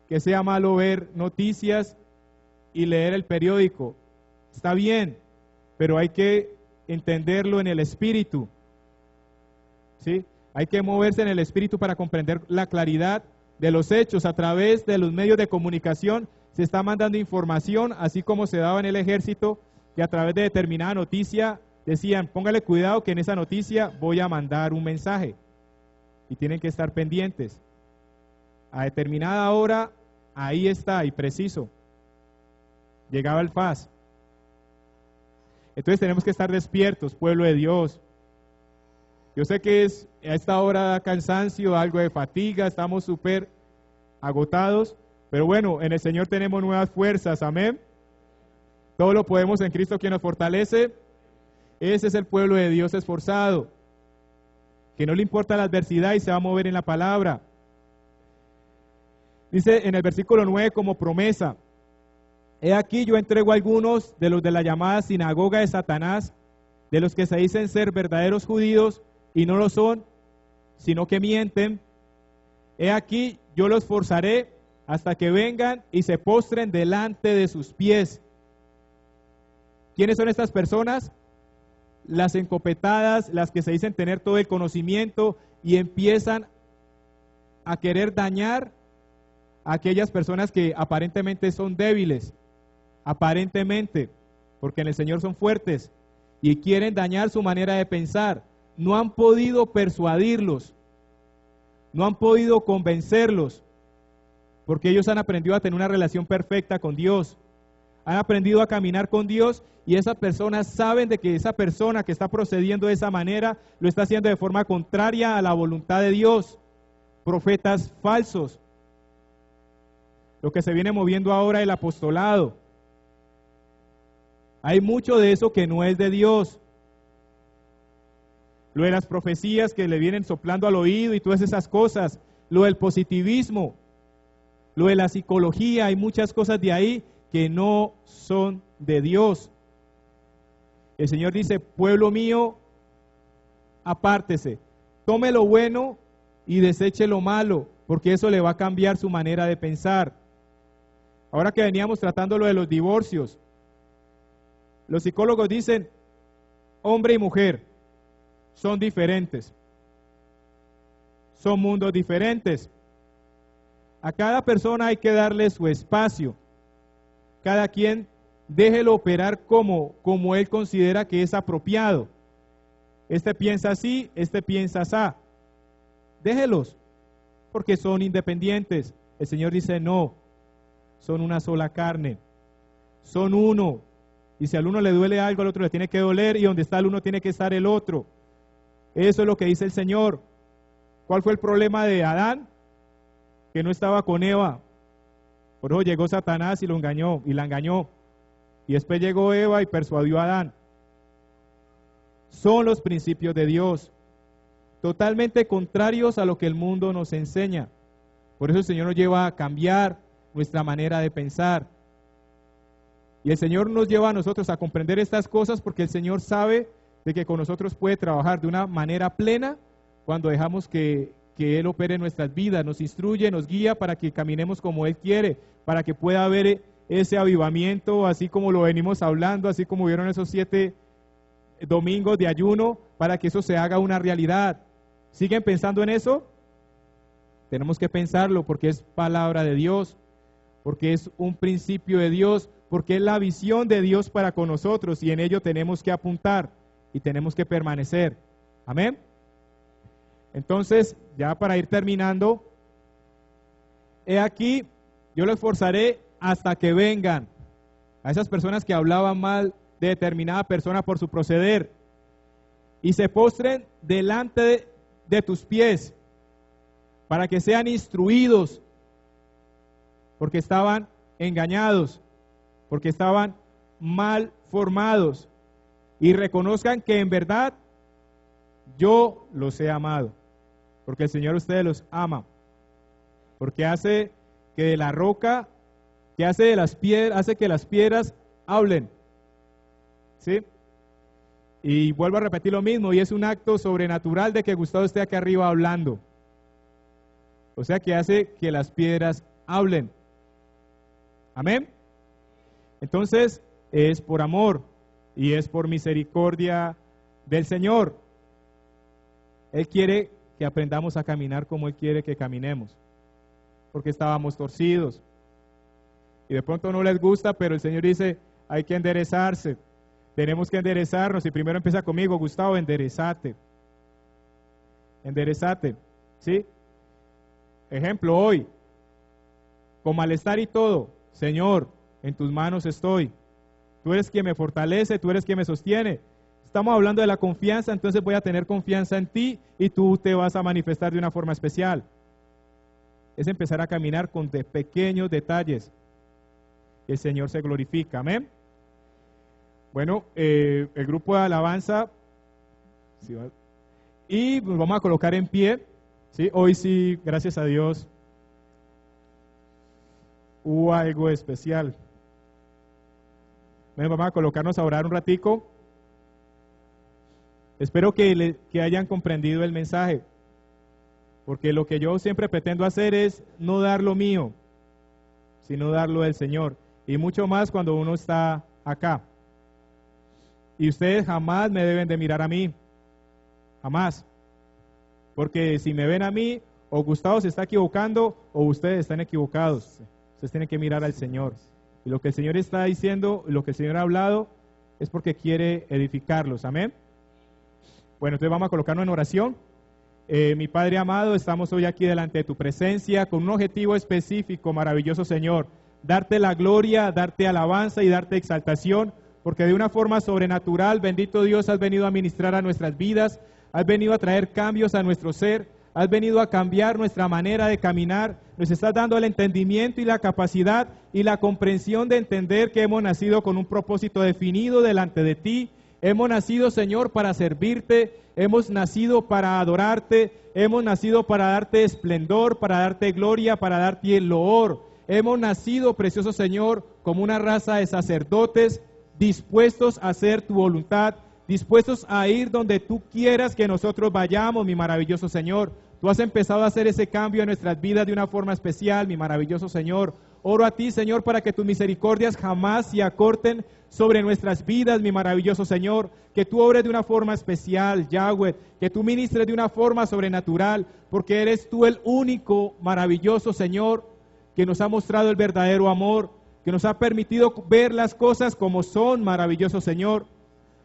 que sea malo ver noticias y leer el periódico. Está bien, pero hay que entenderlo en el espíritu. ¿Sí? Hay que moverse en el espíritu para comprender la claridad de los hechos. A través de los medios de comunicación se está mandando información, así como se daba en el ejército, que a través de determinada noticia decían, póngale cuidado que en esa noticia voy a mandar un mensaje. Y tienen que estar pendientes. A determinada hora, ahí está, y preciso. Llegaba el FAS. Entonces tenemos que estar despiertos, pueblo de Dios. Yo sé que a esta hora da cansancio, algo de fatiga, estamos súper agotados, pero bueno, en el Señor tenemos nuevas fuerzas, amén. Todo lo podemos en Cristo quien nos fortalece. Ese es el pueblo de Dios esforzado, que no le importa la adversidad y se va a mover en la palabra. Dice en el versículo 9 como promesa, he aquí yo entrego a algunos de los de la llamada sinagoga de Satanás, de los que se dicen ser verdaderos judíos y no lo son, sino que mienten. He aquí yo los forzaré hasta que vengan y se postren delante de sus pies. ¿Quiénes son estas personas? Las encopetadas, las que se dicen tener todo el conocimiento y empiezan a querer dañar a aquellas personas que aparentemente son débiles, aparentemente, porque en el Señor son fuertes y quieren dañar su manera de pensar. No han podido persuadirlos, no han podido convencerlos, porque ellos han aprendido a tener una relación perfecta con Dios, han aprendido a caminar con Dios y esas personas saben de que esa persona que está procediendo de esa manera lo está haciendo de forma contraria a la voluntad de Dios. Profetas falsos. Lo que se viene moviendo ahora es el apostolado. Hay mucho de eso que no es de Dios. Lo de las profecías que le vienen soplando al oído y todas esas cosas. Lo del positivismo. Lo de la psicología, hay muchas cosas de ahí que no son de Dios. El Señor dice, pueblo mío, apártese, tome lo bueno y deseche lo malo, porque eso le va a cambiar su manera de pensar. Ahora que veníamos tratando lo de los divorcios, los psicólogos dicen, hombre y mujer son diferentes, son mundos diferentes. A cada persona hay que darle su espacio. Cada quien déjelo operar como él considera que es apropiado. Este piensa así, este piensa así. Déjelos, porque son independientes. El Señor dice, no, son una sola carne, son uno. Y si al uno le duele algo, al otro le tiene que doler, y donde está el uno tiene que estar el otro. Eso es lo que dice el Señor. ¿Cuál fue el problema de Adán? Que no estaba con Eva. Por eso llegó Satanás y lo engañó, y la engañó. Y después llegó Eva y persuadió a Adán. Son los principios de Dios, totalmente contrarios a lo que el mundo nos enseña. Por eso el Señor nos lleva a cambiar nuestra manera de pensar. Y el Señor nos lleva a nosotros a comprender estas cosas porque el Señor sabe de que con nosotros puede trabajar de una manera plena cuando dejamos que Él opere en nuestras vidas, nos instruye, nos guía para que caminemos como Él quiere, para que pueda haber ese avivamiento, así como lo venimos hablando, así como vieron esos 7 domingos de ayuno, para que eso se haga una realidad. ¿Siguen pensando en eso? Tenemos que pensarlo porque es palabra de Dios, porque es un principio de Dios, porque es la visión de Dios para con nosotros y en ello tenemos que apuntar y tenemos que permanecer. Amén. Entonces, ya para ir terminando, he aquí, yo lo esforzaré hasta que vengan a esas personas que hablaban mal de determinada persona por su proceder y se postren delante de tus pies para que sean instruidos, porque estaban engañados, porque estaban mal formados, y reconozcan que en verdad yo los he amado, porque el Señor a ustedes los ama, porque hace que de la roca, que hace de las piedras, hace que las piedras hablen, ¿sí? Y vuelvo a repetir lo mismo, y es un acto sobrenatural de que Gustavo esté aquí arriba hablando. O sea que hace que las piedras hablen. Amén. Entonces, es por amor y es por misericordia del Señor. Él quiere que aprendamos a caminar como Él quiere que caminemos, porque estábamos torcidos. Y de pronto no les gusta, pero el Señor dice, hay que enderezarse. Tenemos que enderezarnos. Y primero empieza conmigo, Gustavo, enderezate. Enderezate, ¿sí? Ejemplo, hoy, con malestar y todo, Señor, en tus manos estoy. Tú eres quien me fortalece, tú eres quien me sostiene. Estamos hablando de la confianza, entonces voy a tener confianza en ti y tú te vas a manifestar de una forma especial. Es empezar a caminar con pequeños detalles. El Señor se glorifica, amén. Bueno, el grupo de alabanza, ¿sí? Y nos vamos a colocar en pie, ¿sí? Hoy sí, gracias a Dios, hubo algo especial. Bueno, vamos a colocarnos a orar un ratico. Espero que hayan comprendido el mensaje, porque lo que yo siempre pretendo hacer es no dar lo mío, sino dar lo del Señor, y mucho más cuando uno está acá. Y ustedes jamás me deben de mirar a mí, jamás, porque si me ven a mí, o Gustavo se está equivocando, o ustedes están equivocados. Ustedes tienen que mirar al Señor, y lo que el Señor está diciendo, lo que el Señor ha hablado, es porque quiere edificarlos, amén. Bueno, entonces vamos a colocarnos en oración. Mi Padre amado, estamos hoy aquí delante de tu presencia con un objetivo específico, maravilloso Señor, darte la gloria, darte alabanza y darte exaltación, porque de una forma sobrenatural, bendito Dios, has venido a ministrar a nuestras vidas, has venido a traer cambios a nuestro ser, has venido a cambiar nuestra manera de caminar, nos estás dando el entendimiento y la capacidad y la comprensión de entender que hemos nacido con un propósito definido delante de ti. Hemos nacido, Señor, para servirte, hemos nacido para adorarte, hemos nacido para darte esplendor, para darte gloria, para darte el loor. Hemos nacido, precioso Señor, como una raza de sacerdotes dispuestos a hacer tu voluntad, dispuestos a ir donde tú quieras que nosotros vayamos, mi maravilloso Señor. Tú has empezado a hacer ese cambio en nuestras vidas de una forma especial, mi maravilloso Señor. Oro a ti, Señor, para que tus misericordias jamás se acorten sobre nuestras vidas, mi maravilloso Señor. Que tú obres de una forma especial, Yahweh. Que tú ministres de una forma sobrenatural, porque eres tú el único maravilloso Señor que nos ha mostrado el verdadero amor, que nos ha permitido ver las cosas como son, maravilloso Señor.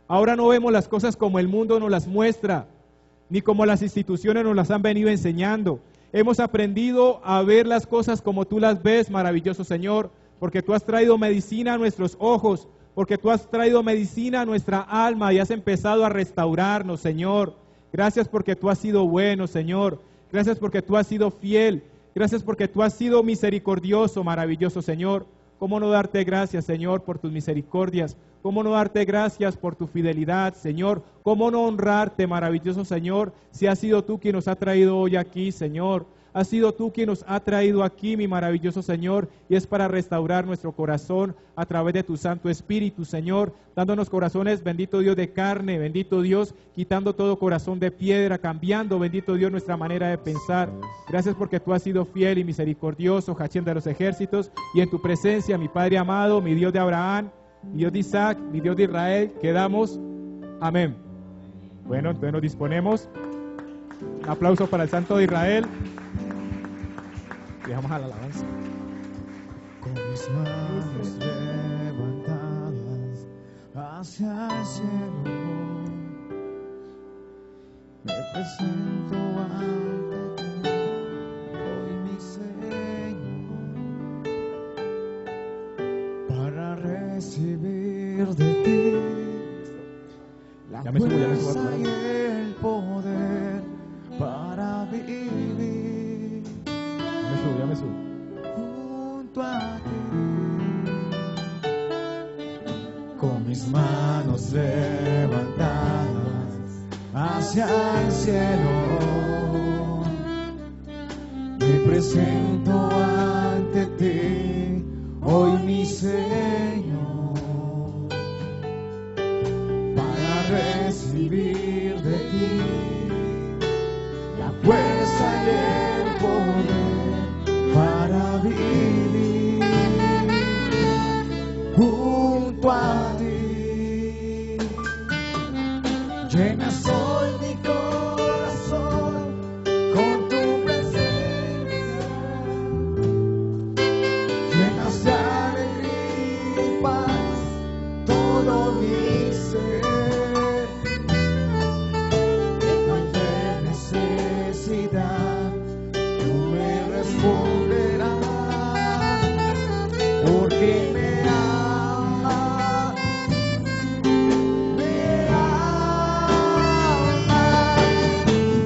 Ahora no vemos las cosas como el mundo nos las muestra, ni como las instituciones nos las han venido enseñando. Hemos aprendido a ver las cosas como tú las ves, maravilloso Señor, porque tú has traído medicina a nuestros ojos, porque tú has traído medicina a nuestra alma y has empezado a restaurarnos, Señor. Gracias porque tú has sido bueno, Señor. Gracias porque tú has sido fiel. Gracias porque tú has sido misericordioso, maravilloso Señor. ¿Cómo no darte gracias, Señor, por tus misericordias? ¿Cómo no darte gracias por tu fidelidad, Señor? ¿Cómo no honrarte, maravilloso Señor, si has sido tú quien nos ha traído hoy aquí, Señor? Has sido tú quien nos ha traído aquí, mi maravilloso Señor, y es para restaurar nuestro corazón a través de tu Santo Espíritu, Señor, dándonos corazones, bendito Dios, de carne, bendito Dios, quitando todo corazón de piedra, cambiando, bendito Dios, nuestra manera de pensar. Gracias porque tú has sido fiel y misericordioso, Hachén de los ejércitos, y en tu presencia, mi Padre amado, mi Dios de Abraham, mi Dios de Isaac, mi Dios de Israel, quedamos. Amén. Bueno, entonces nos disponemos. Un aplauso para el Santo de Israel. Dejamos a la alabanza. Con mis manos levantadas hacia el cielo, me presento ante ti, hoy mi Señor, para recibir de ti la fuerza y el poder para vivir. Ya me subo. Junto a ti, con mis manos levantadas hacia el cielo, me presento ante ti, hoy mi Señor, para recibir de ti la fuerza y el poder para vivir junto a ti. Llenas hoy mi corazón con tu presencia, llenas de alegría y paz todo mi ser. En cualquier necesidad tú me responderás, porque me amas,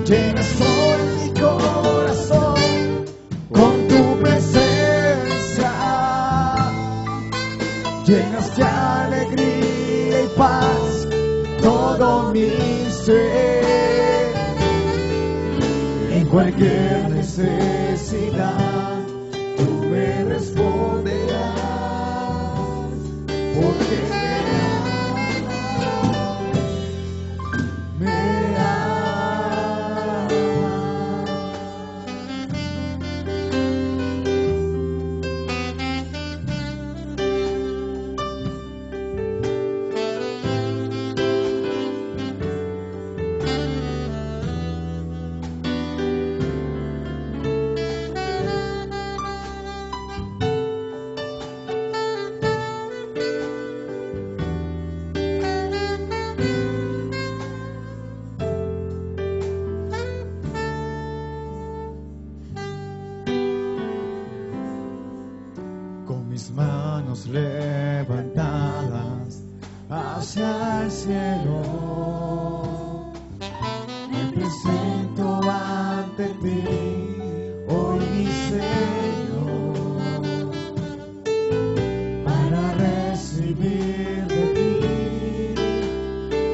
llenas hoy mi corazón con tu presencia, llenas de alegría y paz todo mi ser. En cualquier necesidad tú me responderás, porque me amas. Con mis manos levantadas hacia el cielo, me presento ante ti, hoy mi Señor, para recibir de ti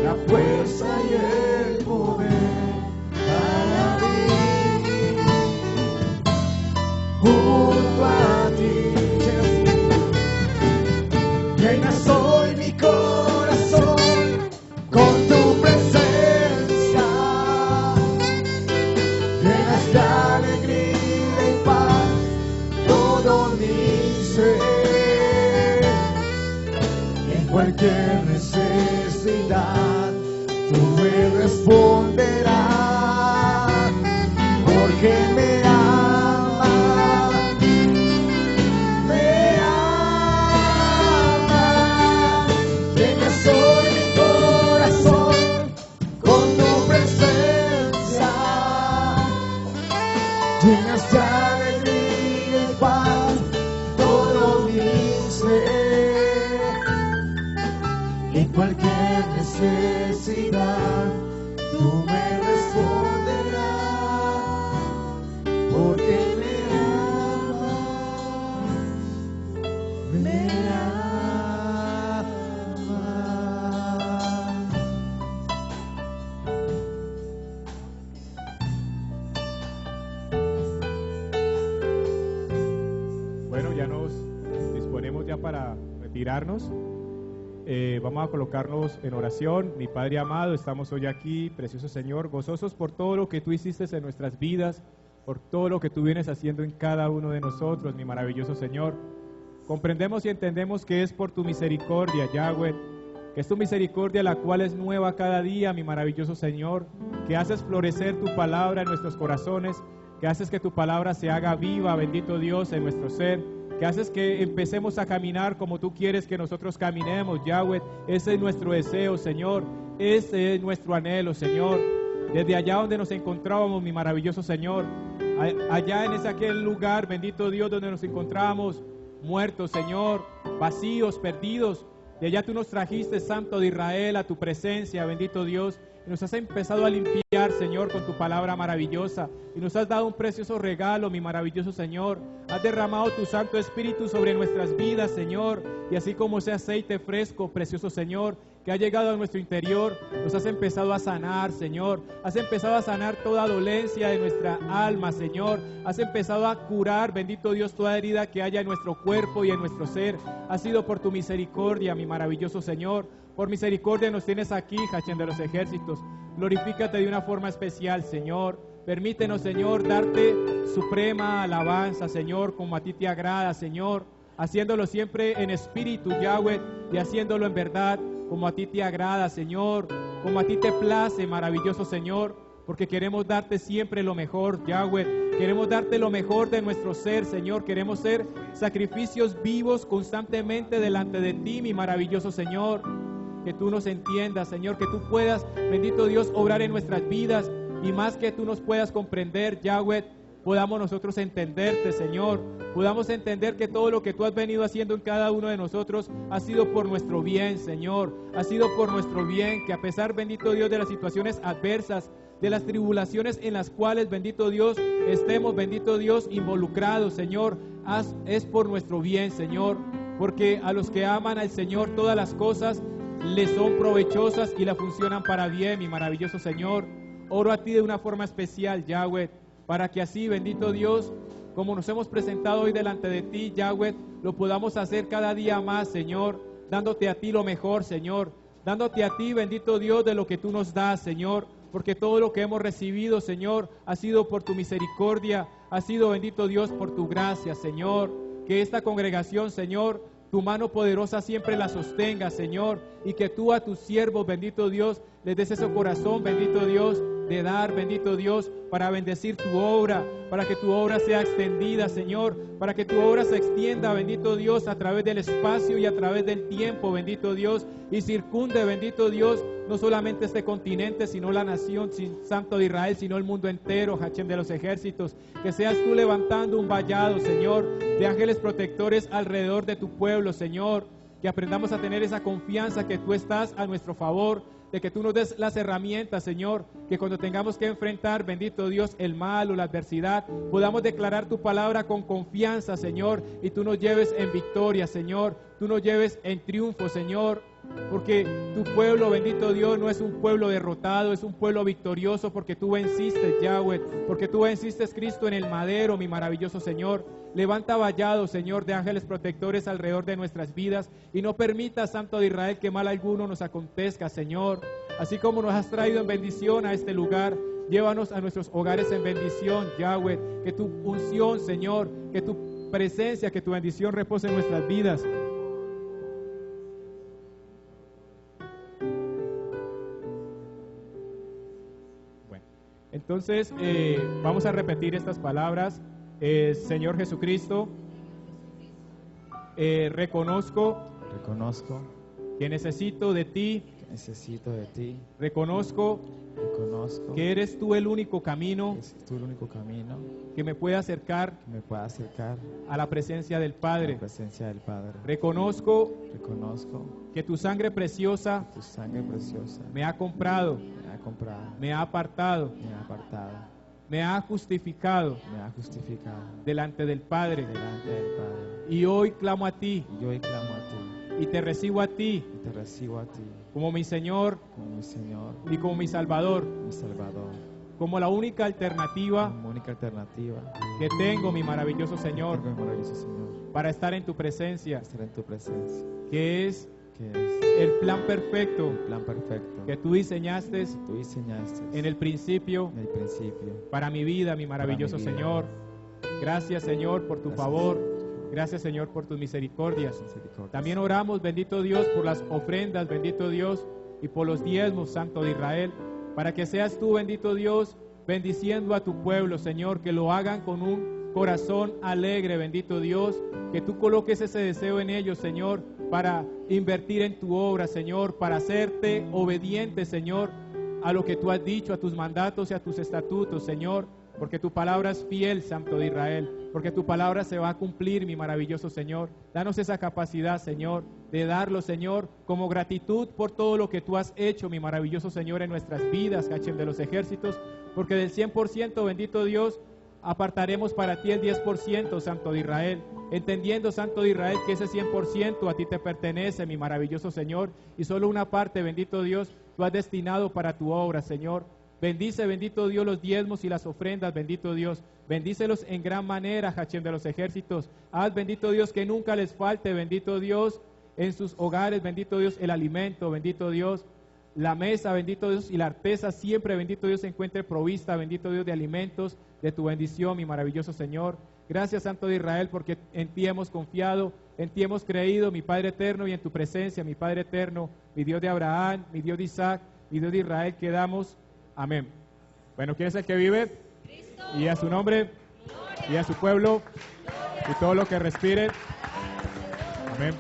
la fuerza y el poder para vivir junto a ti. llenas de alegría y paz todo mi ser. En cualquier necesidad tú me responderás, porque me amas, llenas hoy mi corazón con tu presencia, llenas de alegría y paz todo mi ser. En cualquier necesidad tú me responderás, porque me amas, me amas. Bueno, ya nos disponemos ya para retirarnos. Vamos a colocarnos en oración. Mi Padre amado, estamos hoy aquí, precioso Señor, gozosos por todo lo que tú hiciste en nuestras vidas, por todo lo que tú vienes haciendo en cada uno de nosotros, mi maravilloso Señor. Comprendemos y entendemos que es por tu misericordia, Yahweh, que es tu misericordia la cual es nueva cada día, mi maravilloso Señor, que haces florecer tu palabra en nuestros corazones, que haces que tu palabra se haga viva, bendito Dios, en nuestro ser, que haces que empecemos a caminar como tú quieres que nosotros caminemos, Yahweh. Ese es nuestro deseo, Señor, ese es nuestro anhelo, Señor. Desde allá donde nos encontrábamos, mi maravilloso Señor, allá en aquel lugar, bendito Dios, donde nos encontrábamos muertos, Señor, vacíos, perdidos, de allá tú nos trajiste, Santo de Israel, a tu presencia, bendito Dios, y nos has empezado a limpiar, Señor, con tu palabra maravillosa, y nos has dado un precioso regalo, mi maravilloso Señor. Has derramado tu Santo Espíritu sobre nuestras vidas, Señor, y así como ese aceite fresco, precioso Señor, que ha llegado a nuestro interior, nos has empezado a sanar, Señor. Has empezado a sanar toda dolencia de nuestra alma, Señor. Has empezado a curar, bendito Dios, toda herida que haya en nuestro cuerpo y en nuestro ser. Ha sido por tu misericordia, mi maravilloso Señor. Por misericordia nos tienes aquí, Hachén de los ejércitos. Glorifícate de una forma especial, Señor. Permítenos, Señor, darte suprema alabanza, Señor, como a ti te agrada, Señor. Haciéndolo siempre en espíritu, Yahweh, y haciéndolo en verdad, como a ti te agrada, Señor, como a ti te place, maravilloso Señor, porque queremos darte siempre lo mejor, Yahweh. Queremos darte lo mejor de nuestro ser, Señor. Queremos ser sacrificios vivos constantemente delante de ti, mi maravilloso Señor. Que tú nos entiendas, Señor, que tú puedas, bendito Dios, obrar en nuestras vidas, y más que tú nos puedas comprender, Yahweh, podamos nosotros entenderte, Señor. Podamos entender que todo lo que tú has venido haciendo en cada uno de nosotros ha sido por nuestro bien, Señor. Ha sido por nuestro bien, que a pesar, bendito Dios, de las situaciones adversas, de las tribulaciones en las cuales, bendito Dios, estemos, bendito Dios, involucrados, Señor, es por nuestro bien, Señor. Porque a los que aman al Señor todas las cosas les son provechosas y la funcionan para bien, mi maravilloso Señor. Oro a ti de una forma especial, Yahweh, para que así, bendito Dios, como nos hemos presentado hoy delante de ti, Yahweh, lo podamos hacer cada día más, Señor, dándote a ti lo mejor, Señor, dándote a ti, bendito Dios, de lo que tú nos das, Señor, porque todo lo que hemos recibido, Señor, ha sido por tu misericordia, ha sido, bendito Dios, por tu gracia, Señor. Que esta congregación, Señor, tu mano poderosa siempre la sostenga, Señor, y que tú a tus siervos, bendito Dios, les des ese corazón, bendito Dios, de dar, bendito Dios, para bendecir tu obra, para que tu obra sea extendida, Señor, para que tu obra se extienda, bendito Dios, a través del espacio y a través del tiempo, bendito Dios, y circunde, bendito Dios, no solamente este continente, sino la nación, Santo de Israel, sino el mundo entero, Hachén de los ejércitos. Que seas tú levantando un vallado, Señor, de ángeles protectores alrededor de tu pueblo, Señor. Que aprendamos a tener esa confianza que tú estás a nuestro favor, de que tú nos des las herramientas, Señor, que cuando tengamos que enfrentar, bendito Dios, el mal o la adversidad, podamos declarar tu palabra con confianza, Señor, y tú nos lleves en victoria, Señor, tú nos lleves en triunfo, Señor, porque tu pueblo, bendito Dios, no es un pueblo derrotado, es un pueblo victorioso, porque tú venciste, Yahweh, porque tú venciste, Cristo, en el madero, mi maravilloso Señor. Levanta vallado, Señor, de ángeles protectores alrededor de nuestras vidas, y no permita, Santo de Israel, que mal alguno nos acontezca, Señor. Así como nos has traído en bendición a este lugar, Llévanos a nuestros hogares en bendición, Yahweh. Que tu unción, Señor, que tu presencia, que tu bendición repose en nuestras vidas. Bueno, entonces vamos a repetir estas palabras. Señor Jesucristo, reconozco que necesito de ti. Reconozco que eres tú el único camino que me puede acercar a la presencia del Padre. Reconozco que tu sangre preciosa me ha comprado, me ha apartado, me ha justificado delante del Padre. Y hoy clamo a ti y te recibo a ti como mi Señor y como mi Salvador, como la única alternativa que tengo, mi maravilloso Señor, para estar en tu presencia, que es el plan perfecto que tú diseñaste en el principio para mi vida, mi maravilloso Señor. Gracias, Señor, por tu favor. Gracias, Señor, por tus misericordias. También oramos, bendito Dios, por las ofrendas, bendito Dios, y por los diezmos, Santo de Israel, para que seas tú, bendito Dios, bendiciendo a tu pueblo, Señor, que lo hagan con un corazón alegre, bendito Dios, que tú coloques ese deseo en ellos, Señor, para invertir en tu obra, Señor, para hacerte obediente, Señor, a lo que tú has dicho, a tus mandatos y a tus estatutos, Señor, porque tu palabra es fiel, Santo de Israel, porque tu palabra se va a cumplir, mi maravilloso Señor. Danos esa capacidad, Señor, de darlo, Señor, como gratitud por todo lo que tú has hecho, mi maravilloso Señor, en nuestras vidas, Hashem de los ejércitos, porque del 100%, bendito Dios, apartaremos para ti el 10%, Santo de Israel, entendiendo, Santo de Israel, que ese 100% a ti te pertenece, mi maravilloso Señor, y solo una parte, bendito Dios, tú has destinado para tu obra, Señor. Bendice, bendito Dios, los diezmos y las ofrendas, bendito Dios. Bendícelos en gran manera, Hashem de los ejércitos. Haz, bendito Dios, que nunca les falte, bendito Dios, en sus hogares, bendito Dios, el alimento, bendito Dios, la mesa, bendito Dios, y la artesa siempre, bendito Dios, se encuentre provista, bendito Dios, de alimentos, de tu bendición, mi maravilloso Señor. Gracias, Santo de Israel, porque en ti hemos confiado, en ti hemos creído, mi Padre eterno, y en tu presencia, mi Padre eterno, mi Dios de Abraham, mi Dios de Isaac, mi Dios de Israel, quedamos. Amén. Bueno, ¿quién es el que vive? Cristo. Y a su nombre, gloria. Y a su pueblo, gloria. Y todo lo que respire. Amén.